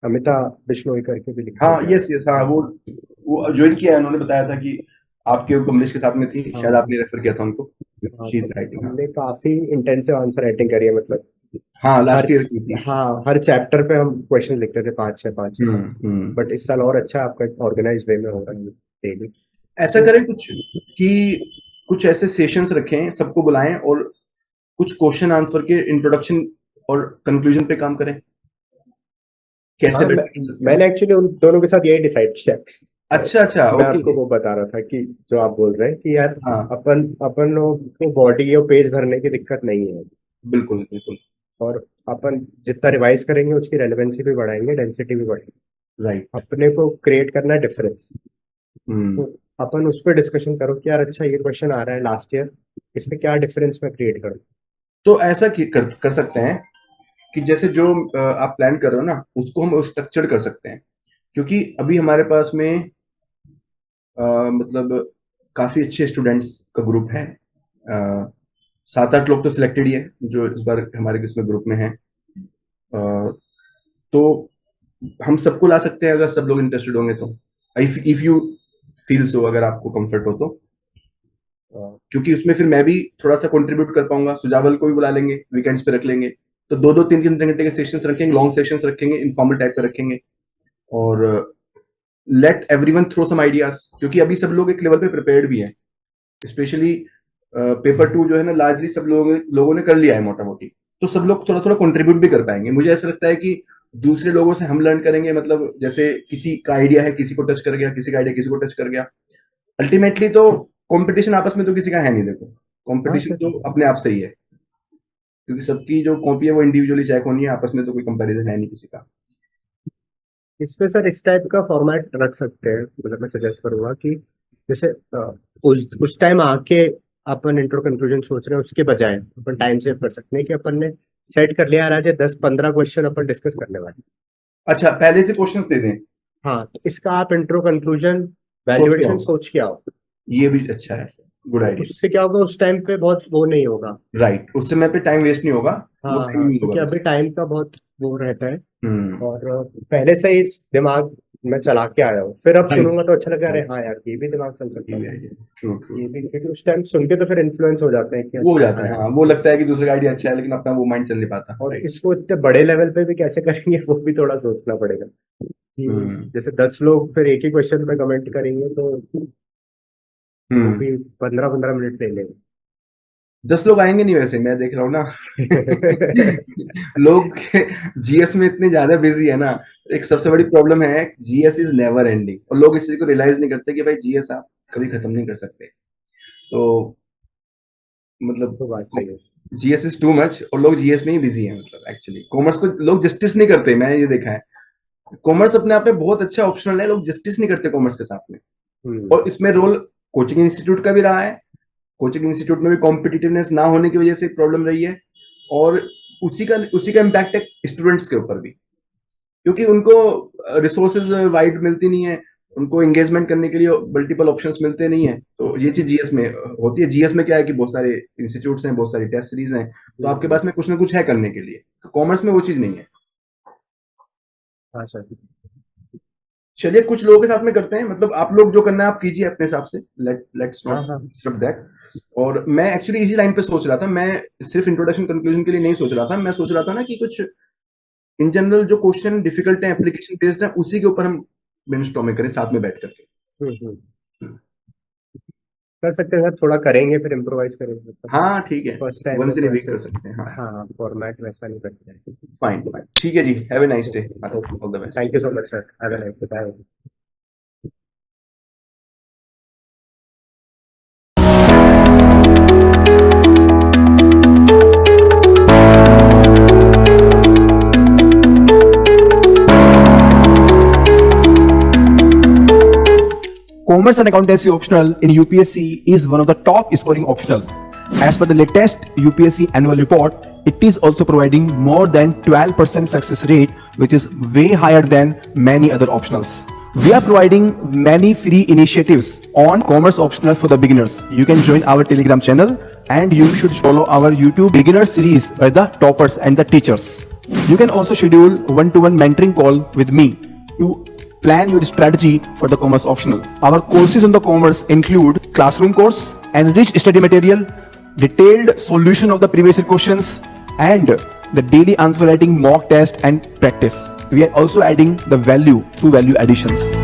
अमिता बिश्नोई करके भी लिख
हाँ,
रही
यस यस, हाँ, वो ज्वाइन किया है, उन्होंने बताया था कि आपके वो कमलेश के साथ में थी, शायद आपने रेफर किया था उनको।
हाँ,
शी इज
तो
राइटिंग।
हमने काफी इंटेंसिव आंसर राइटिंग करी है, मतलब
हाँ,
हर
लास्ट ईयर की थी।
हाँ हर चैप्टर पे हम क्वेश्चन लिखते थे, 5-6 बट इस साल और अच्छा आपका ऑर्गेनाइज वे में हो रहा है डेली।
ऐसा करें कुछ कि कुछ ऐसे सेशंस रखें, सबको बुलाएं और कुछ क्वेश्चन आंसर के इंट्रोडक्शन और कंक्लूजन पे काम करें। कैसे
हाँ,
बेटर कर सकते हैं?
मैंने एक्चुअली उन दोनों के साथ यही डिसाइड किया।
अच्छा,
मैं
ओके।
आपको वो बता रहा था कि जो आप बोल रहे हैं कि यार
हाँ,
अपन अपन को बॉडी और पेज भरने की दिक्कत नहीं है,
बिल्कुल बिल्कुल।
और अपन जितना रिवाइज करेंगे उसकी रेलेवेंसी भी बढ़ाएंगे, डेंसिटी भी बढ़ेगी।
राइट।
अपने को क्रिएट करना है डिफरेंस,
हम्म।
तो अपन उस पर डिस्कशन करो कि यार अच्छा ये क्वेश्चन आ रहा है लास्ट ईयर, इसमें क्या डिफरेंस मैं क्रिएट करूँ।
तो ऐसा कर सकते हैं कि जैसे जो आप प्लान कर रहे हो ना, उसको हम स्ट्रक्चर्ड कर सकते हैं, क्योंकि अभी हमारे पास में मतलब काफी अच्छे स्टूडेंट्स का ग्रुप है। 7-8 लोग तो सिलेक्टेड ही है जो इस बार हमारे इसमें ग्रुप में हैं। तो हम सबको ला सकते हैं अगर सब लोग इंटरेस्टेड होंगे तो, इफ यू फील सो, अगर आपको कंफर्ट हो तो। क्योंकि उसमें फिर मैं भी थोड़ा सा कंट्रीब्यूट कर पाऊंगा, सुजावल को भी बुला लेंगे, वीकेंड्स पे रख लेंगे, तो 2-2 3-3 घंटे के सेशंस रखेंगे, लॉन्ग सेशंस रखेंगे, इनफॉर्मल टाइप पे रखेंगे, और let everyone throw some ideas, क्योंकि अभी सब लोग एक लेवल पे प्रिपेयर्ड भी है। स्पेशली पेपर 2 जो है ना, लार्जली सब लोगों ने कर लिया है मोटा मोटी, तो सब लोग थोड़ा थोड़ा कंट्रीब्यूट भी कर पाएंगे। मुझे ऐसा लगता है कि दूसरे लोगों से हम लर्न करेंगे, मतलब जैसे किसी का आइडिया है किसी को टच कर गया, किसी का आइडिया किसी को टच कर गया, अल्टीमेटली तो कंपटीशन आपस में तो किसी का है नहीं। देखो,
हाँ
कंपटीशन
सर,
तो अपने आप से ही है, क्योंकि सबकी जो कॉपी है वो इंडिविजुअली चेक होनी है, आपस में तो कोई कंपैरिजन है नहीं किसी का।
इसमें सर इस टाइप का फॉर्मेट रख सकते हैं, मतलब मैं सजेस्ट करूंगा कि जैसे उस टाइम आके अपन इंट्रो कंक्लूजन सोच रहे हैं, उसके बजाय अपन टाइम सेव कर सकते हैं कि अपन ने सेट कर लिया आज 10-15 क्वेश्चन अपन डिस्कस करने वाले।
अच्छा, पहले से क्वेश्चंस दे दें,
हाँ, तो इसका आप इंट्रो कंक्लूजन
सोच के
वैल्यूएशन
आओ।
सोच के आओ,
ये भी अच्छा है, गुड
तो
आइडिया।
उससे क्या होगा उस टाइम पे बहुत वो नहीं होगा।
राइट, उस समय पे टाइम वेस्ट नहीं होगा, वो
हाँ
टाइम
हाँ,
नहीं
क्योंकि
होगा बस।
अभी टाइम का बहुत वो रहता है,
हम्म।
और पहले से ही दिमाग में चला के आया हूँ, फिर अब
राइट,
सुनूंगा तो अच्छा लगा, अरे हाँ यार ये भी दिमाग चल सकता
ये भी
है,
आइडिया, ट्रू ट्रू।
ये भी, क्योंकि उस टाइम सुन के तो फिर इन्फ्लुएंस हो जाते हैं कि
वो हो
अच्छा
जाता
हाँ
है,
यार
हाँ, वो लगता है कि दूसरे का आइडिया अच्छा है, लेकिन अपना वो माइंड चल नहीं पाता।
और
राइट।
इसको इतने बड़े लेवल पे भी कैसे करेंगे वो भी थोड़ा सोचना पड़ेगा कि
हम्म।
जैसे 10 लोग फिर एक ही क्वेश्चन पे कमेंट करेंगे तो वो
हम्म।
भी 15-15 मिनट ले लेंगे।
10 लोग आएंगे नहीं, वैसे मैं देख रहा हूँ ना। लोग जीएस में इतने ज्यादा बिजी है ना। एक सबसे बड़ी प्रॉब्लम है, जीएस इज नेवर एंडिंग, और लोग इस चीज को रियलाइज नहीं करते कि भाई जीएस आप कभी खत्म नहीं कर सकते। तो मतलब
तो बात सही है।
जीएस इज टू मच, और लोग जीएस में ही बिजी हैं। मतलब एक्चुअली कॉमर्स को लोग जस्टिस नहीं करते, मैंने ये देखा है। कॉमर्स अपने आप में बहुत अच्छा ऑप्शनल है, लोग जस्टिस नहीं करते कॉमर्स के साथ में। और इसमें रोल कोचिंग इंस्टीट्यूट का भी रहा है। कोचिंग इंस्टीट्यूट में भी कॉम्पिटिटिवनेस ना होने की वजह से एक प्रॉब्लम रही है, और उसी का इम्पैक्ट है स्टूडेंट्स के ऊपर भी, क्योंकि उनको रिसोर्सेज वाइड मिलती नहीं है, उनको एंगेजमेंट करने के लिए मल्टीपल ऑप्शंस मिलते नहीं है। तो ये चीज जीएस में होती है। जीएस में क्या है कि बहुत सारे इंस्टीट्यूट्स हैं, बहुत सारी टेस्ट सीरीज हैं, तो आपके पास में कुछ ना कुछ है करने के लिए। कॉमर्स में वो चीज नहीं है।
हाँ सर,
चलिए, कुछ लोगों के साथ में करते हैं, मतलब आप लोग जो करना है आप कीजिए अपने हिसाब से, लेट्स
हाँ
नॉट
हाँ
डिस्टर्ब दैट। और मैं एक्चुअली इसी लाइन पे सोच रहा था, मैं सिर्फ इंट्रोडक्शन कंक्लूजन के लिए नहीं सोच रहा था, मैं सोच रहा था ना कि कुछ इन जनरल जो क्वेश्चन डिफिकल्ट है, एप्लीकेशन बेस्ड है, उसी के ऊपर हम ब्रेनस्टॉर्मिंग करें साथ में बैठ करके।
कर सकते हैं सर, थोड़ा करेंगे फिर इम्प्रोवाइज करेंगे।
हाँ, ठीक है,
फर्स्ट टाइम
वन
में
से
तो
रिवीक
ऐसे,
कर सकते हैं। हाँ,
हाँ फॉर्मेट वैसा नहीं बैठता है।
फाइन फाइन, ठीक है जी, have a nice day,
okay,
all the best.
Thank you so much sir, have a nice day, bye.
Commerce and accountancy optional in UPSC is one of the top scoring optional. As per the latest UPSC annual report, it is also providing more than 12% success rate, which is way higher than many other optionals. We are providing many free initiatives on commerce optional for the beginners. You can join our Telegram channel and you should follow our YouTube beginner series by the toppers and the teachers. You can also schedule one-to-one mentoring call with me to plan your strategy for the commerce optional. Our courses on the commerce include classroom course, enriched study material, detailed solution of the previous year questions, and the daily answer writing mock test and practice. We are also adding the value through value additions.